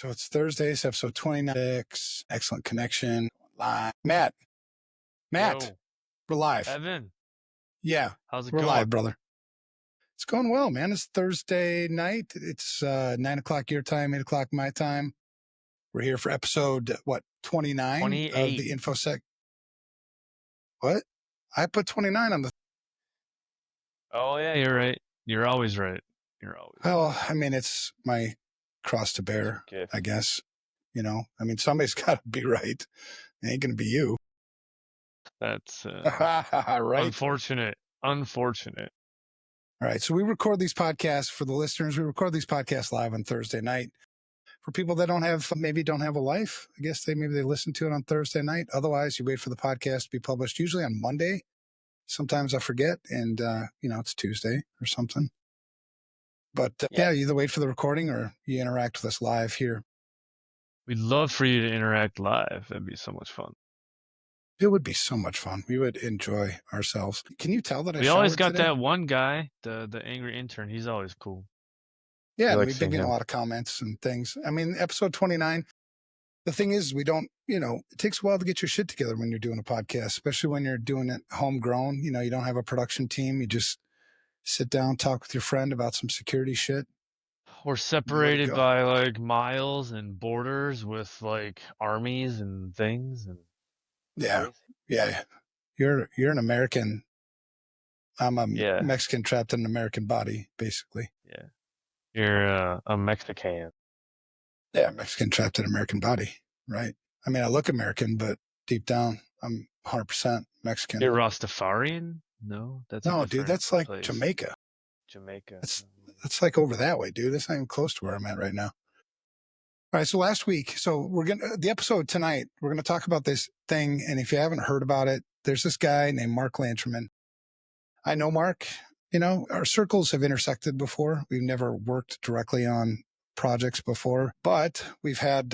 So it's Thursday, it's episode 26. Excellent connection. Live. Matt, Yo, we're live. Evan, Yeah, how's it we're going? live, brother. It's going well, man. It's Thursday night. It's 9 o'clock your time, 8 o'clock my time. We're here for episode, 29 of 28. the InfoSec. What? I put 29 on the... Oh, yeah, you're right. You're always right. Well, I mean, it's my cross to bear, I guess. You know, I mean, somebody's got to be right. It ain't going to be you. That's right. Unfortunate. All right. So we record these podcasts for the listeners. We record these podcasts live on Thursday night. For people that don't have a life, I guess maybe they listen to it on Thursday night. Otherwise, you wait for the podcast to be published, usually on Monday. Sometimes I forget, and, it's Tuesday or something. But you either wait for the recording or you interact with us live here. We'd love for you to interact live. That'd be so much fun. It would be so much fun. We would enjoy ourselves. Can you tell that we always got today? that one guy, the angry intern. He's always cool. Yeah, we've been getting a lot of comments and things. I mean, episode 29, the thing is, we don't, it takes a while to get your shit together when you're doing a podcast, especially when you're doing it homegrown. You don't have a production team. You just sit down, talk with your friend about some security shit. We're separated by like miles and borders with like armies and things. And yeah. You're an American. I'm a Mexican trapped in an American body, basically. Yeah. You're a Mexican. Yeah, Mexican trapped in an American body, right? I mean, I look American, but deep down, I'm 100% Mexican. You're Rastafarian? No, dude, that's like place. Jamaica. That's like over that way, dude. That's not even close to where I'm at right now. All right, so last week, the episode tonight, we're going to talk about this thing, and if you haven't heard about it, there's this guy named Mark Lanterman. I know Mark. Our circles have intersected before. We've never worked directly on projects before, but we've had,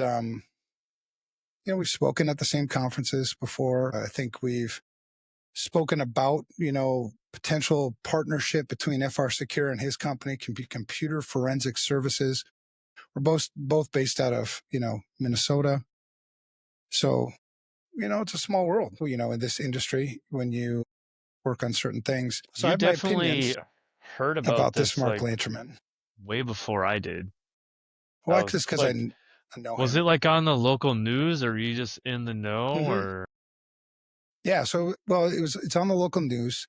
we've spoken at the same conferences before. I think we've spoken about, potential partnership between FR Secure and his company, Computer Forensic Services. We're both based out of, Minnesota. So, it's a small world, in this industry when you work on certain things. So you I have definitely my opinions heard about this Mark Lanterman way before I did. Well, it's because I know was him. it like on the local news, or are you just in the know? Or yeah, so it's on the local news,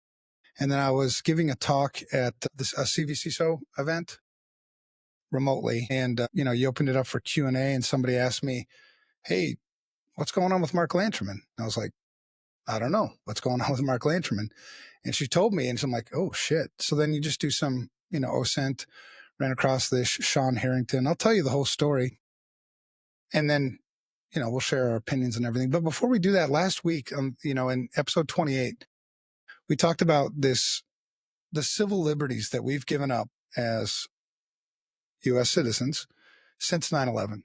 and then I was giving a talk at a CVCISO event remotely, and you opened it up for Q&A, and somebody asked me, "Hey, what's going on with Mark Lanterman?" And I was like, "I don't know what's going on with Mark Lanterman," and she told me, and so I'm like, "Oh shit!" So then you just do some, OSINT, ran across this Sean Harrington. I'll tell you the whole story. And then, we'll share our opinions and everything. But before we do that, last week, in episode 28, we talked about the civil liberties that we've given up as U.S. citizens since 9/11.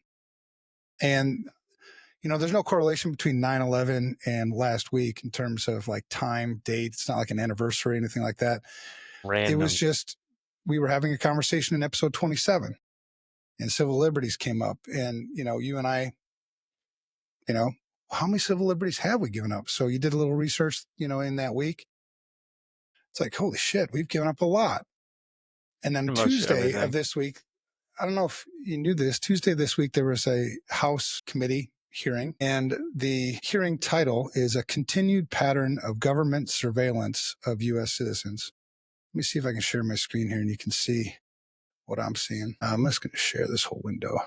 And, there's no correlation between 9/11 and last week in terms of like time, date. It's not like an anniversary or anything like that. Random. It was just, we were having a conversation in episode 27 and civil liberties came up. And, you and I, how many civil liberties have we given up? So you did a little research, in that week. It's like, holy shit, we've given up a lot. And then Tuesday of this week, I don't know if you knew this, Tuesday this week, there was a House committee hearing, and the hearing title is A Continued Pattern of Government Surveillance of U.S. Citizens. Let me see if I can share my screen here and you can see what I'm seeing. I'm just going to share this whole window.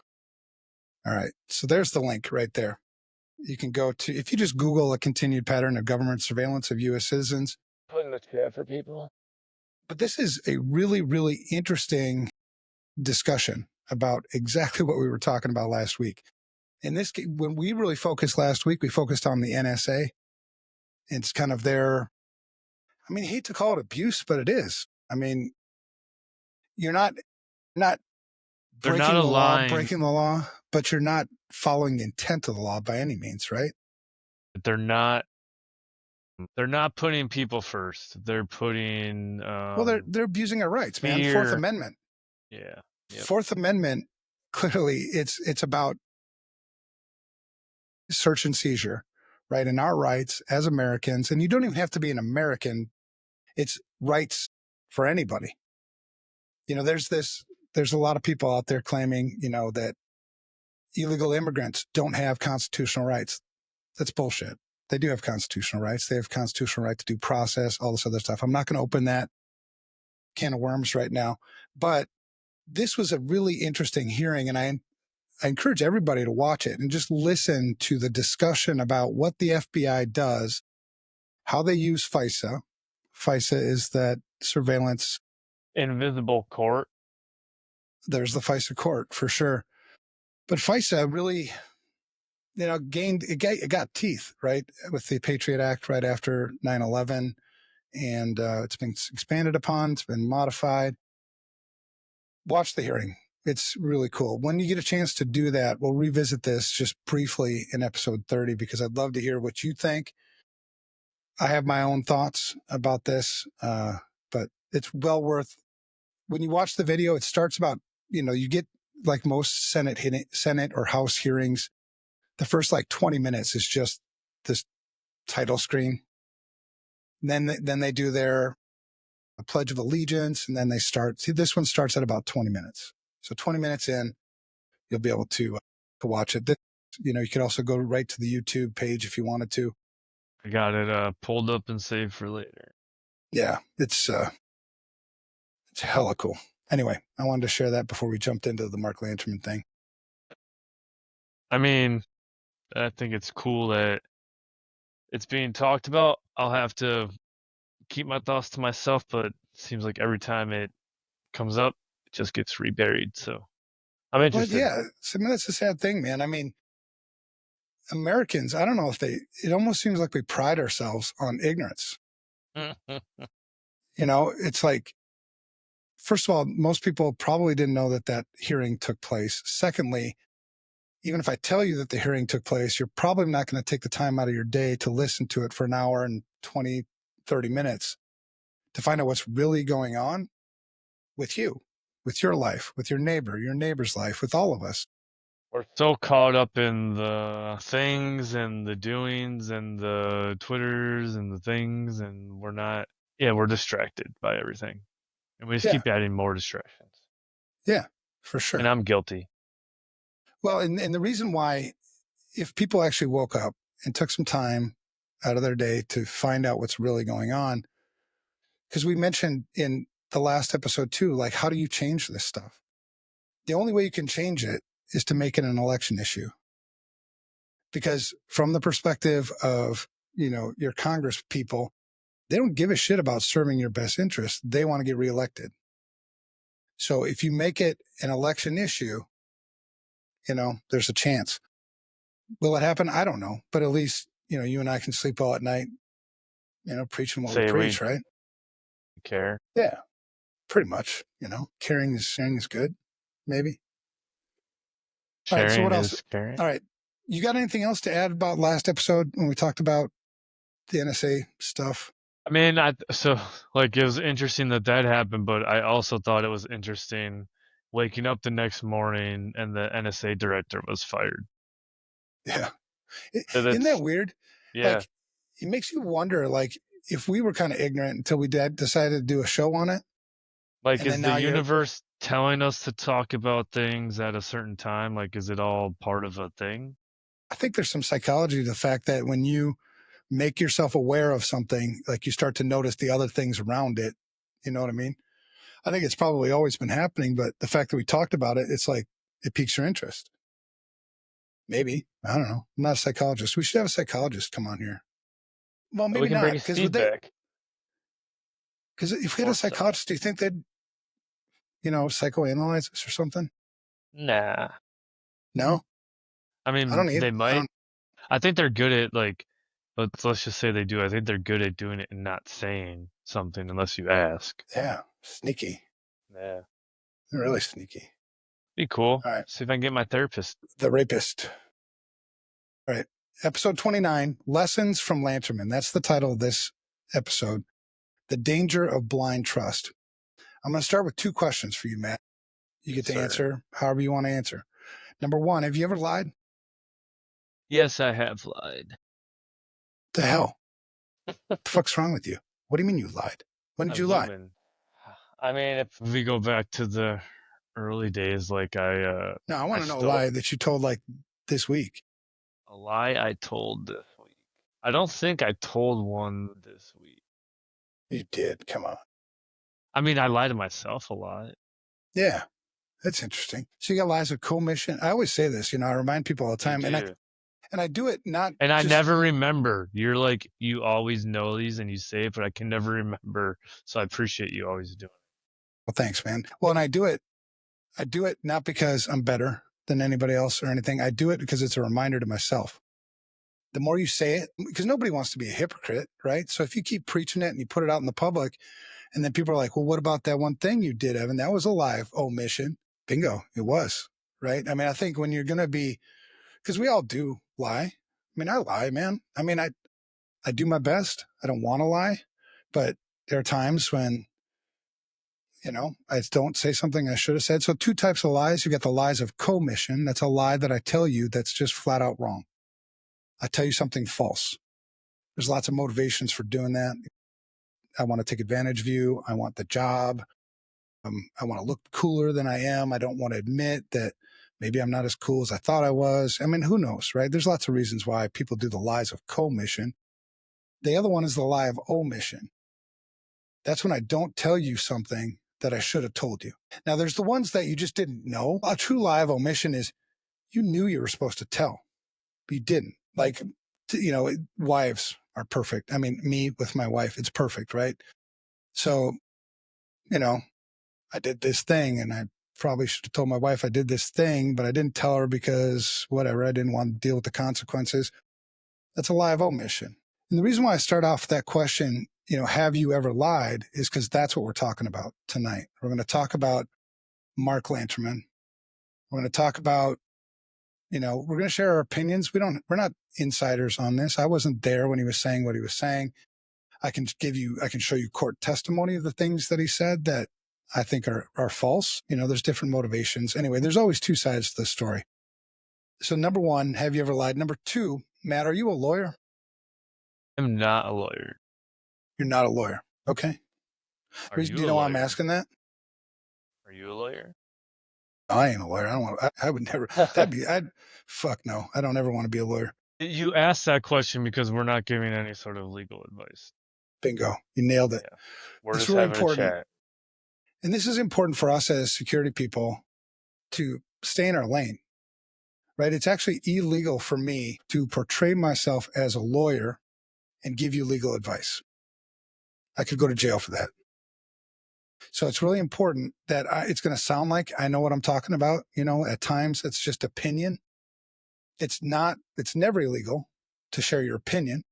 All right. So there's the link right there. You can go to, if you just Google A Continued Pattern of Government Surveillance of U.S. Citizens. Put in the chat for people. But this is a really, really interesting discussion about exactly what we were talking about last week. In this, when we really focused last week, we focused on the NSA. It's kind of their, I mean, I hate to call it abuse, but it is. I mean, you're not breaking the law, but you're not following the intent of the law by any means, right? They're not putting people first. They're putting they're abusing our rights, man. Fourth Amendment. Yeah. Yep. Fourth Amendment clearly it's about search and seizure, right? And our rights as Americans, and you don't even have to be an American, it's rights for anybody. There's a lot of people out there claiming, that illegal immigrants don't have constitutional rights. That's bullshit. They do have constitutional rights. They have constitutional right to due process, all this other stuff. I'm not going to open that can of worms right now, but this was a really interesting hearing, and I encourage everybody to watch it and just listen to the discussion about what the FBI does, how they use FISA. FISA is that surveillance. Invisible court. There's the FISA court for sure. But FISA really, it got teeth, right? With the Patriot Act right after 9/11. And it's been expanded upon, it's been modified. Watch the hearing. It's really cool. When you get a chance to do that, we'll revisit this just briefly in episode 30, because I'd love to hear what you think. I have my own thoughts about this, but it's well worth. When you watch the video, it starts about, you get, like most Senate or House hearings, the first like 20 minutes is just this title screen. And then they do their Pledge of Allegiance, and then they start. See, this one starts at about 20 minutes. So 20 minutes in, you'll be able to watch it. You could also go right to the YouTube page if you wanted to. I got it pulled up and saved for later. Yeah, it's hella cool. Anyway, I wanted to share that before we jumped into the Mark Lanterman thing. I mean, I think it's cool that it's being talked about. I'll have to keep my thoughts to myself, but it seems like every time it comes up, it just gets reburied. So I'm interested. But yeah, that's a sad thing, man. I mean, Americans, I don't know if it almost seems like we pride ourselves on ignorance. It's like, first of all, most people probably didn't know that hearing took place. Secondly, even if I tell you that the hearing took place, you're probably not going to take the time out of your day to listen to it for an hour and 20, 30 minutes to find out what's really going on with you, with your life, with your neighbor's life, with all of us. We're so caught up in the things and the doings and the Twitters and the things, and we're distracted by everything. And we just keep adding more distractions. Yeah, for sure. And I'm guilty. Well, and the reason why, if people actually woke up and took some time out of their day to find out what's really going on, because we mentioned in the last episode too, like, how do you change this stuff? The only way you can change it is to make it an election issue. Because from the perspective of, your Congress people, they don't give a shit about serving your best interest. They want to get reelected. So if you make it an election issue, there's a chance. Will it happen? I don't know. But at least, you and I can sleep well at night, preaching what we preach, right? Care. Yeah, pretty much. Sharing is good, maybe. All right, so what else? Caring. All right. You got anything else to add about last episode when we talked about the NSA stuff? I mean, it was interesting that happened, but I also thought it was interesting waking up the next morning and the NSA director was fired. Yeah. Isn't that weird? Yeah. Like, it makes you wonder, like, if we were kind of ignorant until we decided to do a show on it. Like, is the universe telling us to talk about things at a certain time? Like, is it all part of a thing? I think there's some psychology to the fact that when you make yourself aware of something, like, you start to notice the other things around it. You know what I mean? I think it's probably always been happening, but the fact that we talked about it, it's like it piques your interest. Maybe. I don't know. I'm not a psychologist. We should have a psychologist come on here. Well, maybe not. Because if we had a psychologist, do you think they'd, psychoanalyze us or something? Nah. No? I mean, they might. I think they're good at, let's just say they do. I think they're good at doing it and not saying something unless you ask. Yeah. Sneaky. Yeah. They're really sneaky. Be cool. All right. See if I can get my therapist. The rapist. All right. Episode 29, Lessons from Lanterman. That's the title of this episode. The Danger of Blind Trust. I'm going to start with two questions for you, Matt. You Yes, get to sir. answer however you want to answer. Number one, have you ever lied? Yes, I have lied. The hell? The fuck's wrong with you? What do you mean you lied? When did I'm you lie? human. I mean, if we go back to the early days, like No, I I want to know a stole lie that you told like this week. a lie I told this week. I don't think I told one this week. You did. Come on. I mean, I lie to myself a lot. Yeah, that's interesting. So you got lies of commission. I always say this, I remind people all the You time, do. and I do it not And I just never remember. You're like, you always know these and you say it, but I can never remember. So I appreciate you always doing well, thanks, man. Well, and I do it not because I'm better than anybody else or anything. I do it because it's a reminder to myself. The more you say it, because nobody wants to be a hypocrite, right? So if you keep preaching it and you put it out in the public, and then people are like, well, what about that one thing you did, Evan? That was a lie of omission. Bingo, it was, right? I mean, I think when you're going to be, because we all do lie. I mean, I lie, man. I mean, I do my best. I don't want to lie, but there are times when, I don't say something I should have said. So two types of lies. You got the lies of commission. That's a lie that I tell you that's just flat out wrong. I tell you something false. There's lots of motivations for doing that. I want to take advantage of you. I want the job. I want to look cooler than I am. I don't want to admit that maybe I'm not as cool as I thought I was. I mean, who knows, right? There's lots of reasons why people do the lies of commission. The other one is the lie of omission. That's when I don't tell you something that I should have told you. Now, there's the ones that you just didn't know. A true lie of omission is you knew you were supposed to tell, but you didn't. Like, wives are perfect. I mean, me with my wife, it's perfect, right? So, you know, I did this thing and I probably should have told my wife I did this thing, but I didn't tell her because whatever, I didn't want to deal with the consequences. That's a lie of omission. And the reason why I start off that question, have you ever lied, is because that's what we're talking about tonight. We're going to talk about Mark Lanterman. We're going to talk about, we're going to share our opinions. We're not insiders on this. I wasn't there when he was saying what he was saying. I can show you court testimony of the things that he said that I think are false. There's different motivations. Anyway, there's always two sides to the story. So number one, have you ever lied? Number two, Matt, are you a lawyer? I'm not a lawyer. You're not a lawyer. Okay. Are Do you you a know why I'm lawyer? asking that? Are you a lawyer? I ain't a lawyer. I don't want. I would never. Fuck no. I don't ever want to be a lawyer. You asked that question because we're not giving any sort of legal advice. Bingo. You nailed it. Yeah. We're It's just really having a important, chat. and this is important for us as security people to stay in our lane. Right? It's actually illegal for me to portray myself as a lawyer and give you legal advice. I could go to jail for that. So it's really important that it's going to sound like I know what I'm talking about. At times it's just opinion. It's never illegal to share your opinion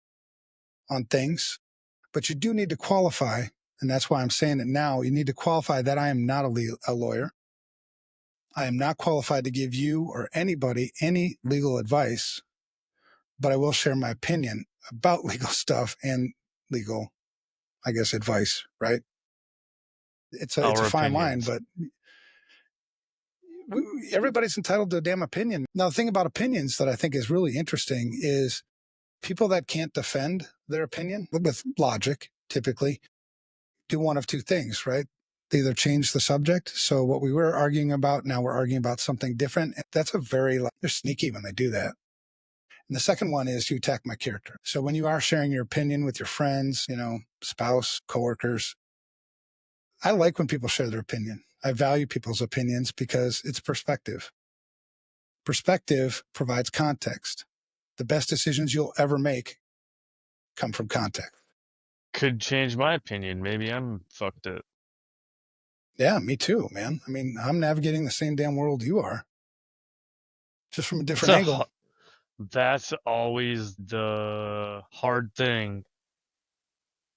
on things, but you do need to qualify. And that's why I'm saying it now. You need to qualify that I am not a lawyer. I am not qualified to give you or anybody any legal advice, but I will share my opinion about legal stuff and legal, I guess, advice, right? It's a Our fine line, opinions. but everybody's entitled to a damn opinion. Now, the thing about opinions that I think is really interesting is people that can't defend their opinion with logic typically do one of two things, right? They either change the subject. So what we were arguing about, now we're arguing about something different. They're sneaky when they do that. And the second one is you attack my character. So when you are sharing your opinion with your friends, spouse, coworkers, I like when people share their opinion. I value people's opinions because it's perspective. Perspective provides context. The best decisions you'll ever make come from context. Could change my opinion. Maybe I'm fucked up. Yeah, me too, man. I mean, I'm navigating the same damn world you are, just from a That's different a angle. that's always the hard thing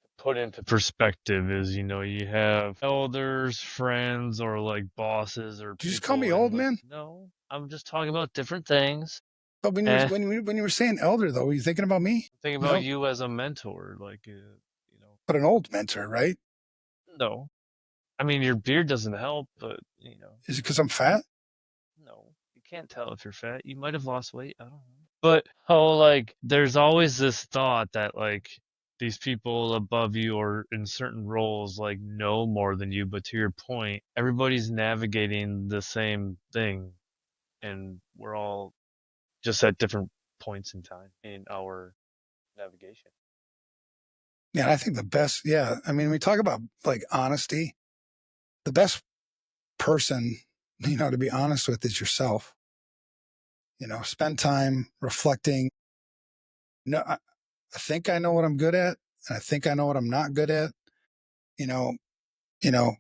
to put into perspective is, you have elders, friends, or like bosses or Did you just call me people and old, like, man? no, I'm just talking about different things. But Eh, when you were saying elder, though, were you thinking about me? think about No, you as a mentor, like, but an old mentor, right? no. I mean, your beard doesn't help, but Is it because I'm fat? no, you can't tell if you're fat. You might have lost weight. I don't know. But how like there's always this thought that like these people above you or in certain roles like know more than you, but to your point, everybody's navigating the same thing and we're all just at different points in time in our navigation. Yeah, I think the best. Yeah, I mean, we talk about like honesty. The best person, to be honest with is yourself. Spend time reflecting. No, I think I know what I'm good at, and I think I know what I'm not good at. You know, you know,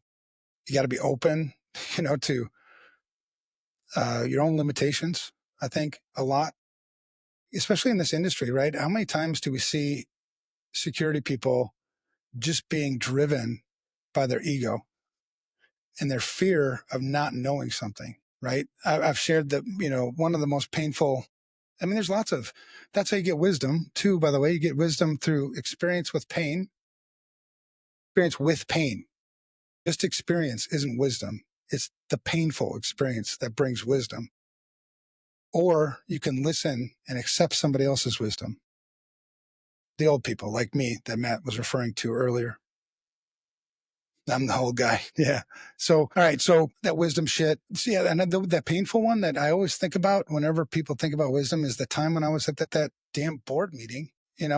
you got to be open, to your own limitations. I think a lot, especially in this industry, right? How many times do we see security people just being driven by their ego and their fear of not knowing something, right? I've shared that, one of the most painful, I mean, there's lots of, that's how you get wisdom too, by the way. You get wisdom through experience with pain, experience with pain. Just experience isn't wisdom. It's the painful experience that brings wisdom. Or you can listen and accept somebody else's wisdom. The old people like me that Matt was referring to earlier. I'm the old guy. Yeah. So, all right. So that wisdom shit. So yeah. And that painful one that I always think about whenever people think about wisdom is the time when I was at that damn board meeting, and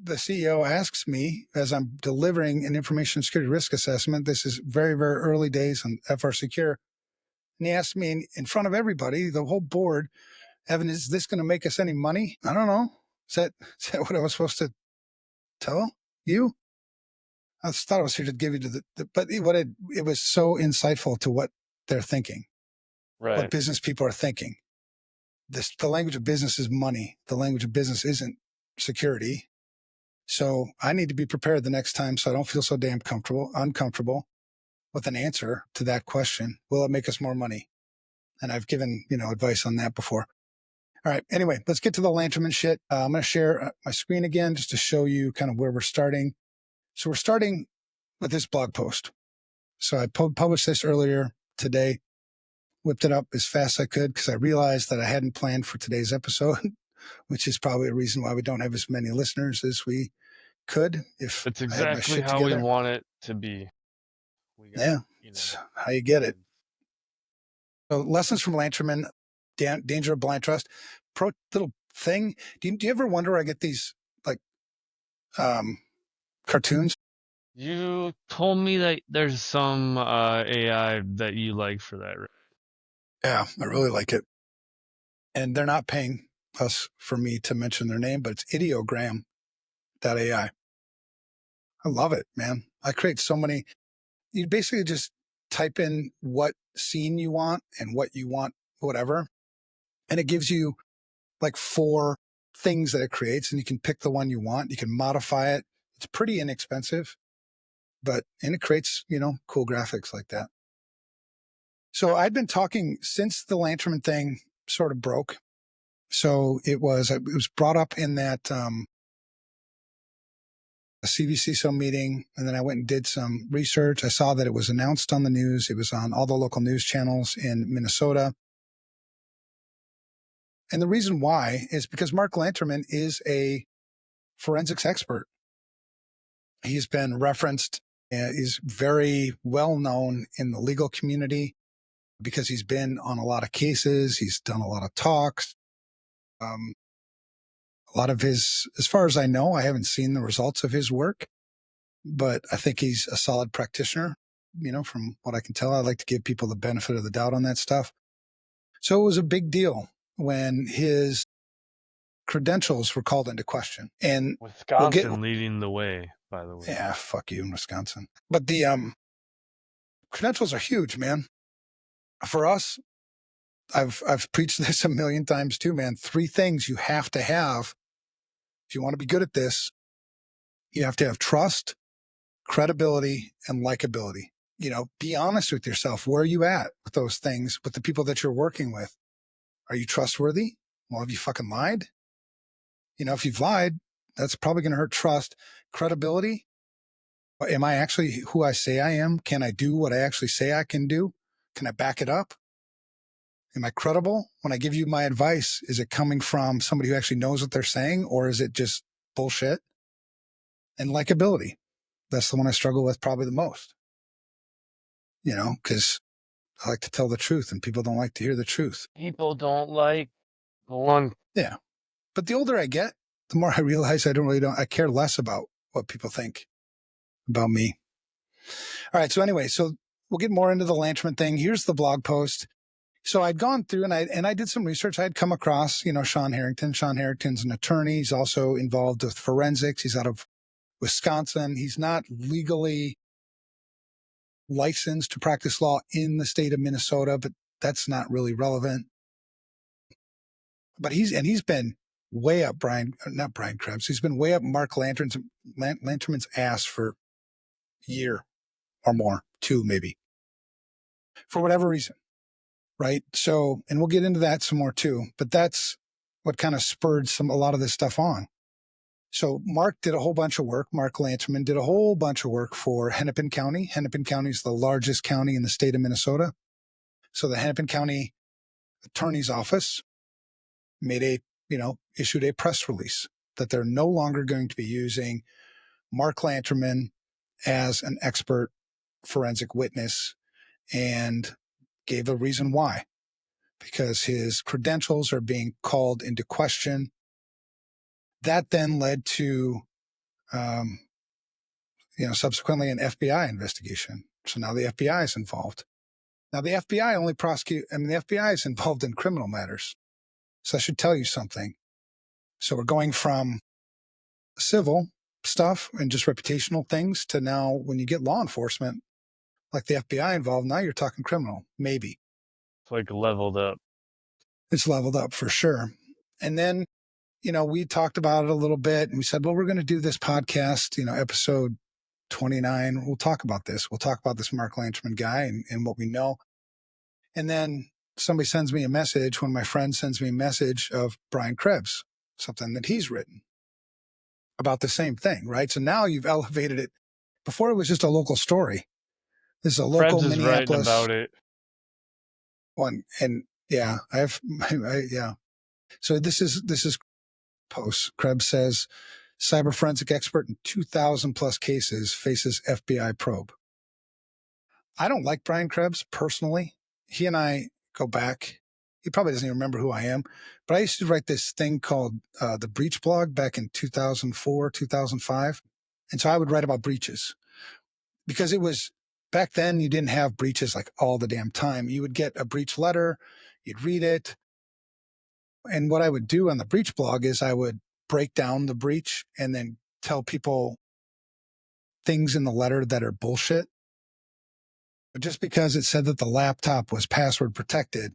the CEO asks me as I'm delivering an information security risk assessment. This is very, very early days on FR Secure. And he asked me in front of everybody, the whole board, Evan, is this going to make us any money? I don't know. Is that what I was supposed to tell you? I thought I was here to give you but it was so insightful to what they're thinking, what Right. business people are thinking. The language of business is money. The language of business isn't security. So I need to be prepared the next time so I don't feel so damn uncomfortable with an answer to that question. Will it make us more money? And I've given, advice on that before. All right. Anyway, let's get to the Lanterman shit. I'm going to share my screen again just to show you kind of where we're starting. So we're starting with this blog post. So I published this earlier today, whipped it up as fast as I could because I realized that I hadn't planned for today's episode, which is probably a reason why we don't have as many listeners as we could if It's I had my exactly shit how we together. want it to be. We got, Yeah, it's how you get it. plans. So lessons from Lanterman, danger of blind trust. Pro little thing. Do you ever wonder where I get these like cartoons? You told me that there's some AI that you like for that, right? Yeah, I really like it. And they're not paying us for me to mention their name, but it's ideogram.ai. I love it, man. I create so many. You basically just type in what scene you want and what you want, whatever. And it gives you like 4 things that it creates, and you can pick the one you want. You can modify it. It's pretty inexpensive, and it creates, cool graphics like that. So I'd been talking since the Lanterman thing sort of broke. So it was brought up in that a CVCISO meeting, and then I went and did some research. I saw that it was announced on the news. It was on all the local news channels in Minnesota. And the reason why is because Mark Lanterman is a forensics expert. He's been referenced. He's very well known in the legal community because he's been on a lot of cases. He's done a lot of talks. A lot of his, as far as I know, I haven't seen the results of his work, but I think he's a solid practitioner. From what I can tell, I like to give people the benefit of the doubt on that stuff. So it was a big deal when his credentials were called into question. And we'll get, Wisconsin leading the way, by the way. yeah, fuck you in Wisconsin. But the credentials are huge, man. For us, I've preached this a million times too, man. 3 things you have to have if you want to be good at this. You have to have trust, credibility, and likability. Be honest with yourself. Where are you at with those things with the people that you're working with? Are you trustworthy? Well, have you fucking lied? If you've lied, that's probably going to hurt trust. Credibility. Am I actually who I say I am? Can I do what I actually say I can do? Can I back it up? Am I credible? When I give you my advice, is it coming from somebody who actually knows what they're saying, or is it just bullshit? And likability. That's the one I struggle with probably the most, because I like to tell the truth and people don't like to hear the truth. People don't like the one. Yeah. But the older I get, the more I realize I care less about what people think about me. All right. So anyway, we'll get more into the Lanterman thing. Here's the blog post. So I'd gone through and I did some research. I'd come across, Sean Harrington. Sean Harrington's an attorney. He's also involved with forensics. He's out of Wisconsin. He's not legally licensed to practice law in the state of Minnesota, but that's not really relevant. But he's been way up not Brian Krebs. He's been way up Mark Lanterman's ass for a year or more, 2 maybe, for whatever reason. Right. So, and we'll get into that some more too, but that's what kind of spurred a lot of this stuff on. So Mark did a whole bunch of work. Mark Lanterman did a whole bunch of work for Hennepin County. Hennepin County is the largest county in the state of Minnesota. So the Hennepin County Attorney's Office issued a press release that they're no longer going to be using Mark Lanterman as an expert forensic witness, and gave a reason why. Because his credentials are being called into question. That then led to, subsequently an FBI investigation. So now the FBI is involved. Now the FBI the FBI is involved in criminal matters. So I should tell you something. So we're going from civil stuff and just reputational things to now when you get law enforcement, like the FBI involved, now you're talking criminal, maybe. It's like leveled up. It's leveled up for sure. And then, we talked about it a little bit and we said, well, we're going to do this podcast, episode 29. We'll talk about this. We'll talk about this Mark Lanterman guy and what we know. And then somebody sends me a message. One of my friends sends me a message of Brian Krebs, something that he's written about the same thing, right? So now you've elevated it. Before it was just a local story. This is a local Krebs is writing Minneapolis about it. one. And yeah, yeah. So this is posts. Krebs says, cyber forensic expert in 2,000 plus cases faces FBI probe. I don't like Brian Krebs personally. He and I go back. He probably doesn't even remember who I am, but I used to write this thing called the Breach blog back in 2004, 2005. And so I would write about breaches because it was back then you didn't have breaches like all the damn time. You would get a breach letter, you'd read it. And what I would do on the Breach blog is I would break down the breach and then tell people things in the letter that are bullshit. But just because it said that the laptop was password protected,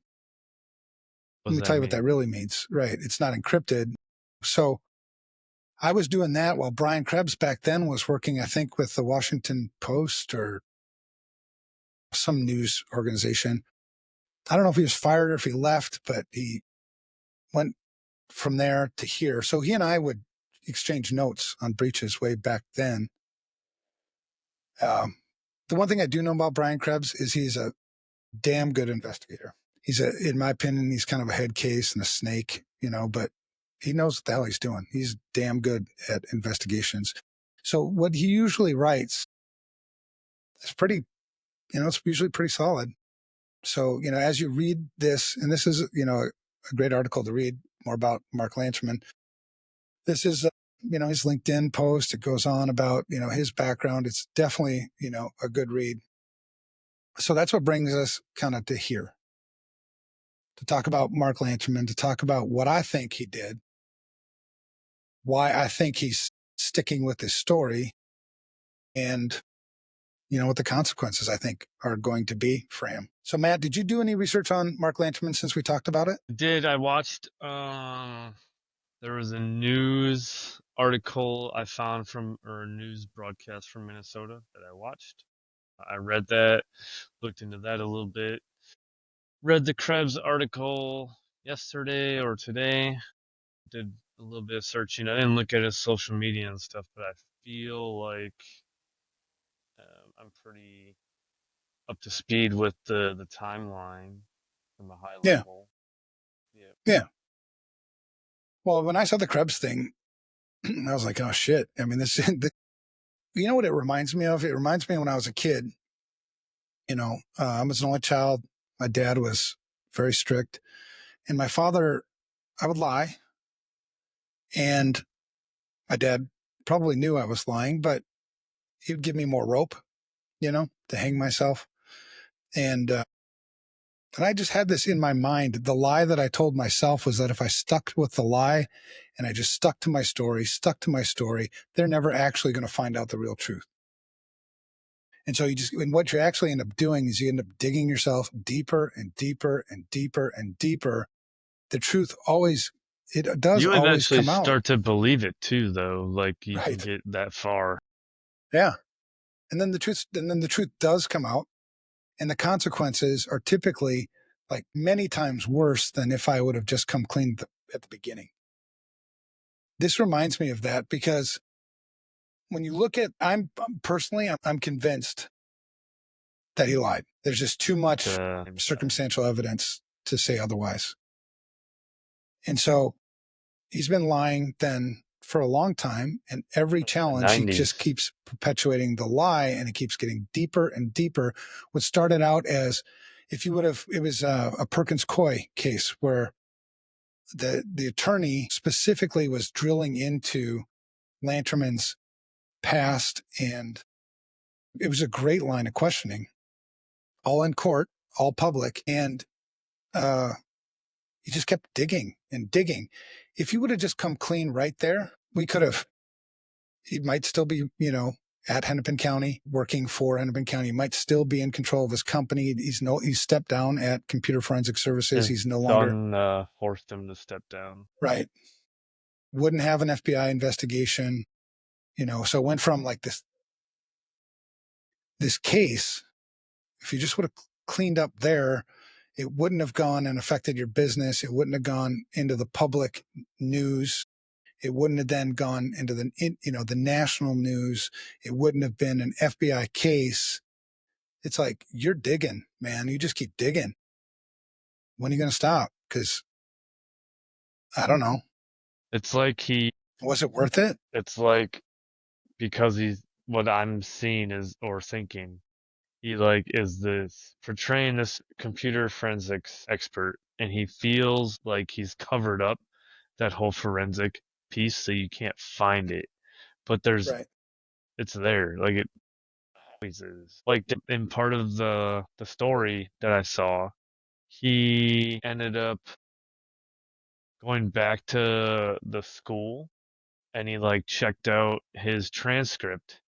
What let does me that tell you what mean? that really means. Right. It's not encrypted. So I was doing that while Brian Krebs back then was working, I think, with the Washington Post or some news organization. I don't know if he was fired or if he left, but he went from there to here. So he and I would exchange notes on breaches way back then. The one thing I do know about Brian Krebs is he's a damn good investigator. In my opinion, he's kind of a head case and a snake, but he knows what the hell he's doing. He's damn good at investigations. So what he usually writes is pretty, it's usually pretty solid. So, as you read this, and this is, a great article to read more about Mark Lanterman. This is, his LinkedIn post. It goes on about, his background. It's definitely, a good read. So that's what brings us kind of to here, to talk about Mark Lanterman, to talk about what I think he did, why I think he's sticking with this story, and, what the consequences I think are going to be for him. So, Matt, did you do any research on Mark Lanterman since we talked about it? I watched, there was a news article I found or a news broadcast from Minnesota that I watched. I read that, looked into that a little bit. Read the Krebs article yesterday or today. Did a little bit of searching. I didn't look at his social media and stuff, but I feel like I'm pretty up to speed with the timeline from a high Yeah. level. Yeah. Yeah. Well, when I saw the Krebs thing, I was like, oh shit. I mean, you know what it reminds me of? It reminds me of when I was a kid. I was an only child. My dad was very strict, and my father, I would lie, and my dad probably knew I was lying, but he would give me more rope, to hang myself. And I just had this in my mind. The lie that I told myself was that if I stuck with the lie and I just stuck to my story, they're never actually going to find out the real truth. And so and what you actually end up doing is you end up digging yourself deeper and deeper and deeper and deeper. The truth it does You always eventually come out, start to believe it too, though. Like you can right? get that far. Yeah. And then the truth does come out, and the consequences are typically like many times worse than if I would have just come clean at the beginning. This reminds me of that because when you look at, I'm convinced that he lied. There's just too much circumstantial evidence to say otherwise. And so he's been lying then for a long time. And every The challenge, he just 90s. keeps perpetuating the lie, and it keeps getting deeper and deeper. What started out as, if you would have, it was a Perkins Coie case where the attorney specifically was drilling into Lanterman's past, and it was a great line of questioning, all in court, all public. And uh, he just kept digging and digging. If you would have just come clean right there, he might still be, at Hennepin County, working for Hennepin County. He might still be in control of his company. He's stepped down at Computer Forensic Services. His He's no longer, son forced him to step down. right. Wouldn't have an FBI investigation, so it went from like this case. If you just would have cleaned up there, it wouldn't have gone and affected your business. It wouldn't have gone into the public news. It wouldn't have then gone into the national news. It wouldn't have been an FBI case. It's like, you're digging, man. You just keep digging. When are you going to stop? Because I don't know. It's like Was it worth it? it's like because what I'm seeing is or thinking, he like is this portraying this computer forensics expert, and he feels like he's covered up that whole forensic piece so you can't find it. But Right. it's there. Like it always is. Like in part of the story that I saw, he ended up going back to the school, and he like checked out his transcript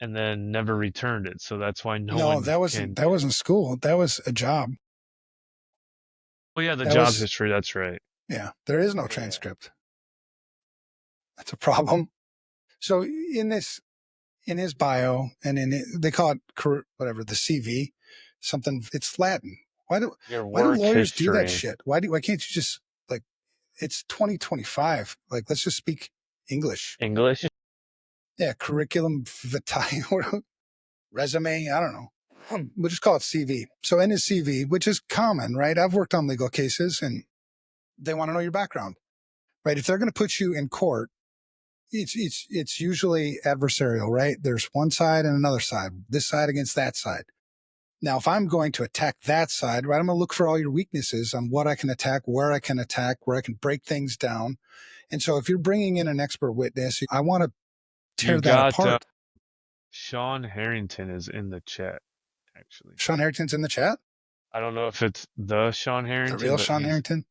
and then never returned it. So that's why no No, one that wasn't can. that wasn't school. That was a job. Oh yeah, the That job was history. That's right. Yeah. There is no Yeah. transcript. That's a problem. So in his bio, and they call it whatever, the CV, something. It's Latin. Why do Your why do work lawyers do that history. shit? Why can't you just, like, it's 2025. Like, let's just speak English. English. Yeah, curriculum vitae or resume. I don't know. We'll just call it CV. So in his CV, which is common, right? I've worked on legal cases, and they want to know your background, right? If they're going to put you in court, it's usually adversarial, right? There's one side and another side, this side against that side. Now, if I'm going to attack that side, right, I'm going to look for all your weaknesses on what I can attack, where I can break things down. And so if you're bringing in an expert witness, I want to You tear that got apart. Sean Harrington is in the chat actually. Sean Harrington's in the chat. I don't know if it's the Sean The Harrington, real but Sean Harrington.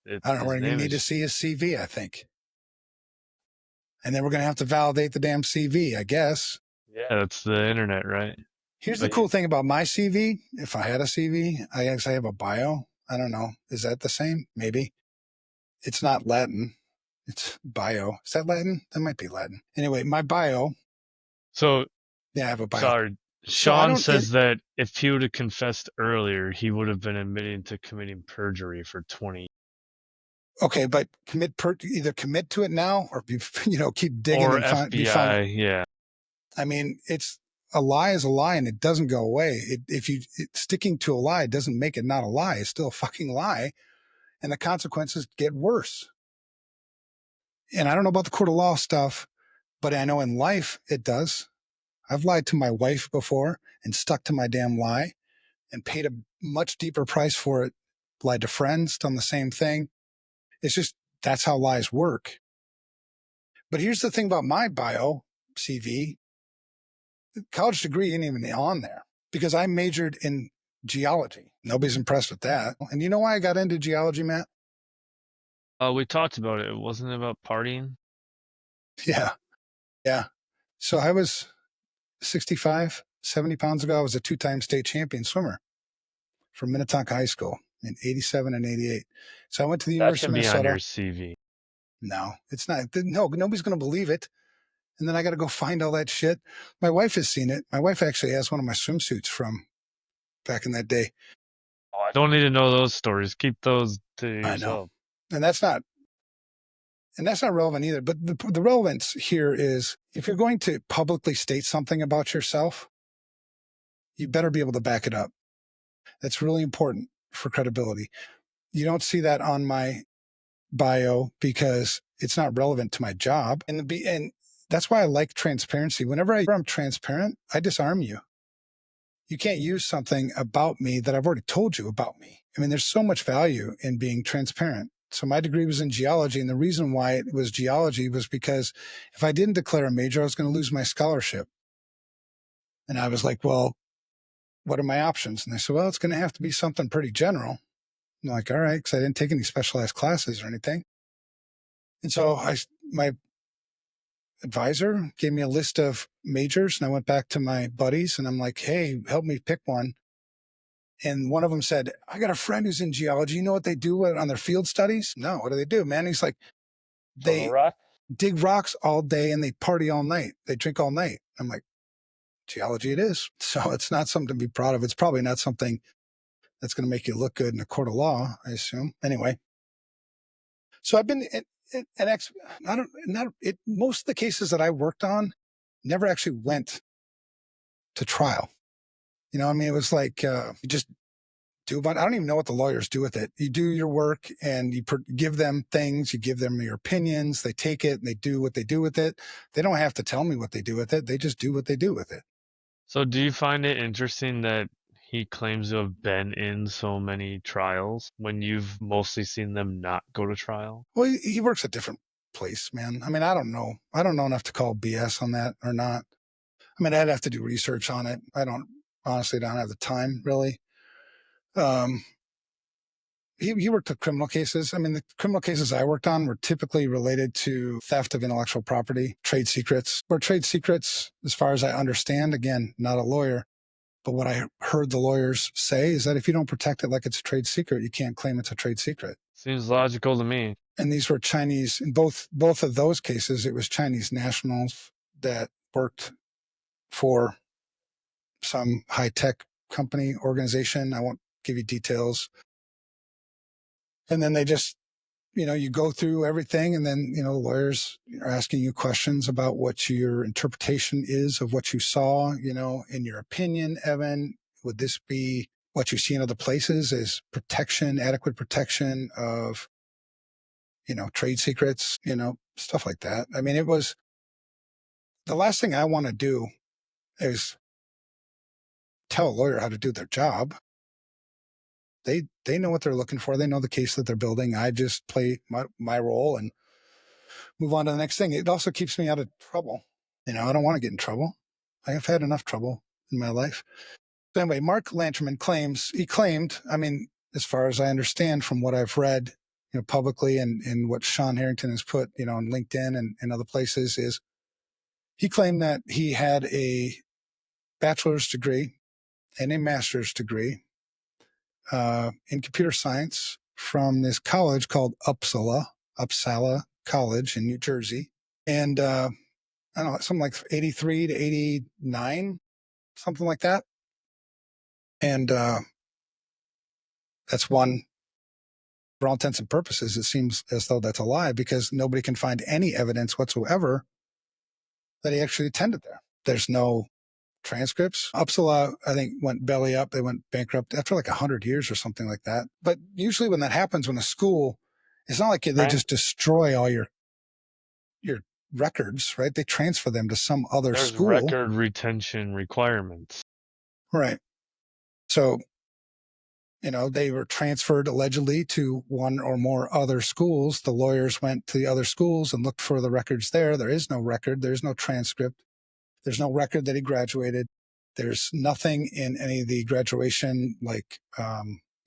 I don't know. his We're going name to need to is. see his CV, I think. And then we're going to have to validate the damn CV, I guess. Yeah, that's the internet, right? Here's the But cool thing about my CV. If I had a CV, I actually have a bio. I don't know. Is that the same? Maybe. It's not Latin. It's bio. Is that Latin? That might be Latin. Anyway, my bio. so Yeah, I have a bio. sorry. So I Sean don't. says that if he would have confessed earlier, he would have been admitting to committing perjury for 20 Okay, but either commit to it now or keep digging or and be found. FBI. Yeah. I mean, it's a lie is a lie and it doesn't go away. Sticking to a lie doesn't make it not a lie. It's still a fucking lie. And the consequences get worse. And I don't know about the court of law stuff, but I know in life it does. I've lied to my wife before and stuck to my damn lie and paid a much deeper price for it. Lied to friends, done the same thing. It's just, that's how lies work. But here's the thing about my bio CV. The college degree ain't even on there because I majored in geology. Nobody's impressed with that. And you know why I got into geology, Matt? We talked about it. It wasn't about partying. Yeah. Yeah. So I was 65, 70 pounds ago. I was a 2-time state champion swimmer from Minnetonka High School in 87 and 88. So I went to the That University of should be on your Minnesota. CV. No, it's not. No, nobody's going to believe it. And then I got to go find all that shit. My wife has seen it. My wife actually has one of my swimsuits from back in that day. Oh, I don't need to know those stories. Keep those to I know. yourself. And that's not relevant either. But the relevance here is if you're going to publicly state something about yourself, you better be able to back it up. That's really important for credibility. You don't see that on my bio because it's not relevant to my job. And that's why I like transparency. Whenever I'm transparent, I disarm you. You can't use something about me that I've already told you about me. I mean, there's so much value in being transparent. So my degree was in geology. And the reason why it was geology was because if I didn't declare a major, I was going to lose my scholarship. And I was like, well, what are my options? And they said, well, it's going to have to be something pretty general. I'm like, all right, because I didn't take any specialized classes or anything. And so my advisor gave me a list of majors, and I went back to my buddies and I'm like, hey, help me pick one. And one of them said, I got a friend who's in geology. You know what they do on their field studies? No, what do they do, man? He's like, Turtle they Rock? dig rocks all day and they party all night. They drink all night. I'm like, geology it is. So it's not something to be proud of. It's probably not something that's going to make you look good in a court of law, I assume. Anyway, so I've been most of the cases that I worked on never actually went to trial. You know, I mean, it was like you just do about. I don't even know what the lawyers do with it. You do your work and you give them things. You give them your opinions. They take it and they do what they do with it. They don't have to tell me what they do with it. They just do what they do with it. So do you find it interesting that he claims to have been in so many trials when you've mostly seen them not go to trial? Well, he works at a different place, man. I mean, I don't know. I don't know enough to call BS on that or not. I mean, I'd have to do research on it. I honestly don't have the time really. Um, he worked at criminal cases. I mean, the criminal cases I worked on were typically related to theft of intellectual property, trade secrets, or trade secrets, as far as I understand. Again, not a lawyer, but what I heard the lawyers say is that if you don't protect it like it's a trade secret, you can't claim it's a trade secret. Seems logical to me. And these were Chinese. In both of those cases, it was Chinese nationals that worked for some high tech company organization. I won't give you details. And then they just, you go through everything and then, lawyers are asking you questions about what your interpretation is of what you saw, in your opinion, Evan, would this be what you see in other places is protection, adequate protection of, trade secrets, stuff like that. I mean, it was the last thing I want to do is tell a lawyer how to do their job. They know what they're looking for. They know the case that they're building. I just play my role and move on to the next thing. It also keeps me out of trouble. I don't want to get in trouble. I have had enough trouble in my life. So anyway, Mark Lanterman claimed, I mean, as far as I understand from what I've read, publicly and what Sean Harrington has put, on LinkedIn and other places is he claimed that he had a bachelor's degree and a master's degree in computer science from this college called Uppsala College in New Jersey. And I don't know, something like 83 to 89, something like that. And that's one, for all intents and purposes, it seems as though that's a lie because nobody can find any evidence whatsoever that he actually attended there. There's no transcripts. Uppsala, I think, went belly up. They went bankrupt after like 100 years or something like that. But usually when that happens, when a school, it's not like they just destroy all your records, right? They transfer them to some other There's school. record retention requirements. Right. So, they were transferred allegedly to one or more other schools. The lawyers went to the other schools and looked for the records there. There is no record. There's no transcript. There's no record that he graduated. There's nothing in any of the graduation, like,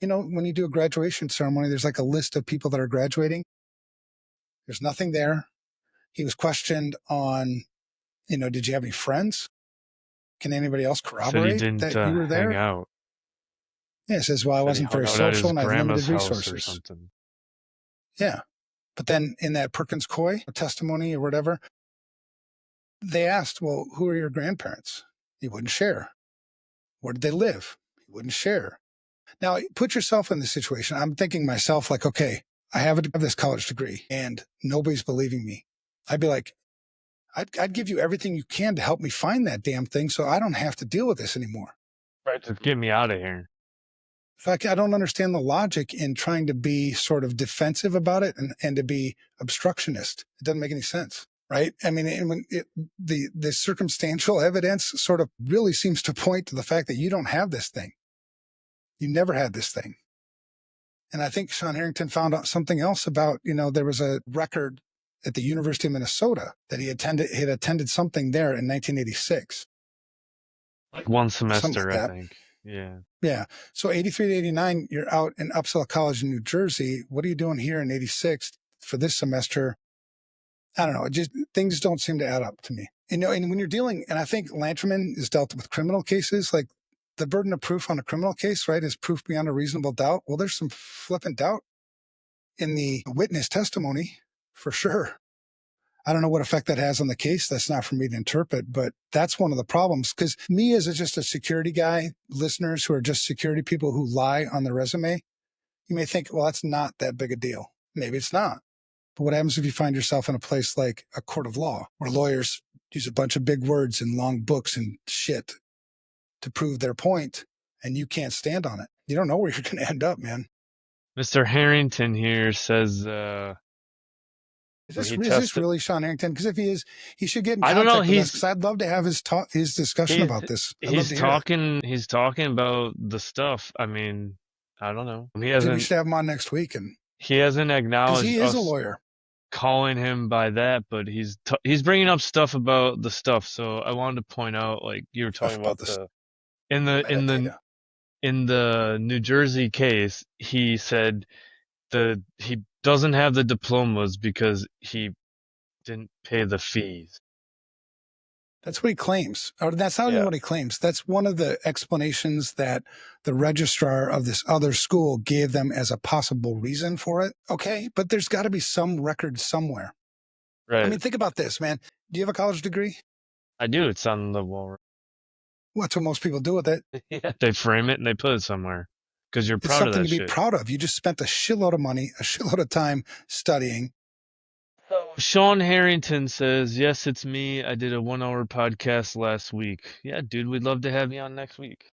when you do a graduation ceremony, there's like a list of people that are graduating. There's nothing there. He was questioned on, did you have any friends? Can anybody else Said he corroborate didn't that you were hang there? out. Yeah, it says, well, I Said he wasn't hung very out at social his and I have limited grandma's house or resources. something. Yeah. But then in that Perkins Coie testimony or whatever, they asked, well, who are your grandparents? He wouldn't share. Where did they live? He wouldn't share. Now, put yourself in this situation. I'm thinking myself like, okay, I have this college degree and nobody's believing me. I'd be like, I'd give you everything you can to help me find that damn thing so I don't have to deal with this anymore. Right, just get me out of here. In fact, I don't understand the logic in trying to be sort of defensive about it and to be obstructionist. It doesn't make any sense, right? I mean, the circumstantial evidence sort of really seems to point to the fact that you don't have this thing. You never had this thing. And I think Sean Harrington found out something else about, there was a record at the University of Minnesota that he had attended something there in 1986. Like one Something semester, like I that. think. Yeah. Yeah. So 83 to 89, you're out in Uppsala College in New Jersey. What are you doing here in 86 for this semester? I don't know. Things don't seem to add up to me. And when you're dealing, and I think Lanterman is dealt with criminal cases, like the burden of proof on a criminal case, right, is proof beyond a reasonable doubt. Well, there's some flippant doubt in the witness testimony for sure. I don't know what effect that has on the case. That's not for me to interpret, but that's one of the problems. Because me as just a security guy, listeners who are just security people who lie on their resume, you may think, well, that's not that big a deal. Maybe it's not. But what happens if you find yourself in a place like a court of law where lawyers use a bunch of big words and long books and shit to prove their point and you can't stand on it? You don't know where you're going to end up, man. Mr. Harrington here says Is he this tested. really Sean Harrington? Because if he is, he should get in I don't know. contact with us because I'd love to have his discussion about this. I'd love He's to hear it. he's talking about the stuff. I mean, I don't know. Maybe we should have him on next week, and He hasn't because acknowledged he is a us lawyer. calling him by that, but he's bringing up stuff about the stuff. So I wanted to point out, like you were talking about this in the metadata. in the New Jersey case, he said he doesn't have the diplomas because he didn't pay the fees. That's what he claims. Or that's not even what he claims. That's one of the explanations that the registrar of this other school gave them as a possible reason for it. Okay, but there's got to be some record somewhere. Right. I mean, think about this, man. Do you have a college degree? I do. It's on the wall. Well, that's what most people do with it. Yeah, they frame it and they put it somewhere because you're proud of that shit. It's something to be proud of. You just spent a shitload of money, a shitload of time studying. So Sean Harrington says, yes, it's me. I did a 1-hour podcast last week. Yeah, dude, we'd love to have you on next week.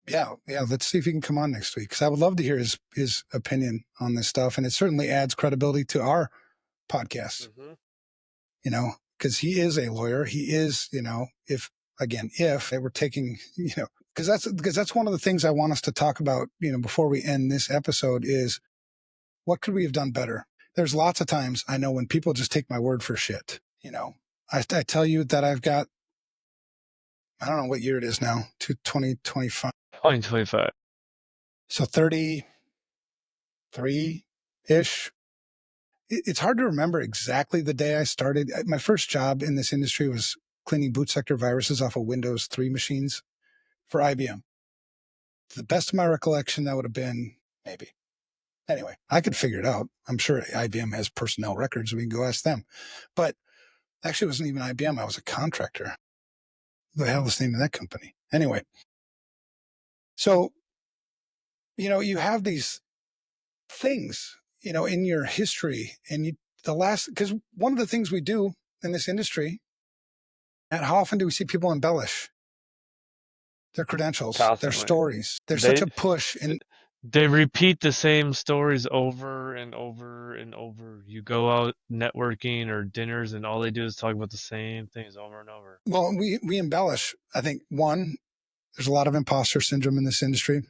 Yeah. Let's see if he can come on next week because I would love to hear his opinion on this stuff. And it certainly adds credibility to our podcast, because he is a lawyer. He is, if they were taking, because that's one of the things I want us to talk about, before we end this episode is what could we have done better? There's lots of times I know when people just take my word for shit, I tell you that I've got, I don't know what year it is now, 2025. 2025. So 33-ish. It's hard to remember exactly the day I started. My first job in this industry was cleaning boot sector viruses off of Windows 3 machines for IBM. To the best of my recollection, that would have been maybe. Anyway, I could figure it out. I'm sure IBM has personnel records. We can go ask them. But actually, it wasn't even IBM. I was a contractor. What the hell was the name of that company? Anyway. So, you have these things, in your history. And because one of the things we do in this industry, and how often do we see people embellish? their credentials, their constantly. stories. There's such They a push in. they repeat the same stories over and over and over. You go out networking or dinners, and all they do is talk about the same things over and over. Well, we embellish. I think one, there's a lot of imposter syndrome in this industry.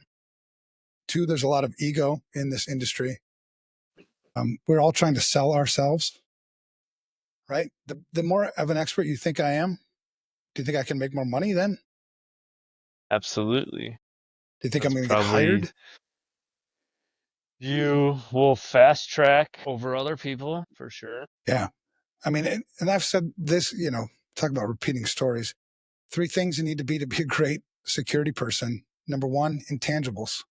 Two, there's a lot of ego in this industry. We're all trying to sell ourselves, right? The more of an expert you think I am, do you think I can make more money then? Absolutely. Do you think I'm That's going to get probably hired? you will fast track over other people for sure. Yeah. I mean, and I've said this, talk about repeating stories. 3 things you need to be a great security person. Number 1, intangibles.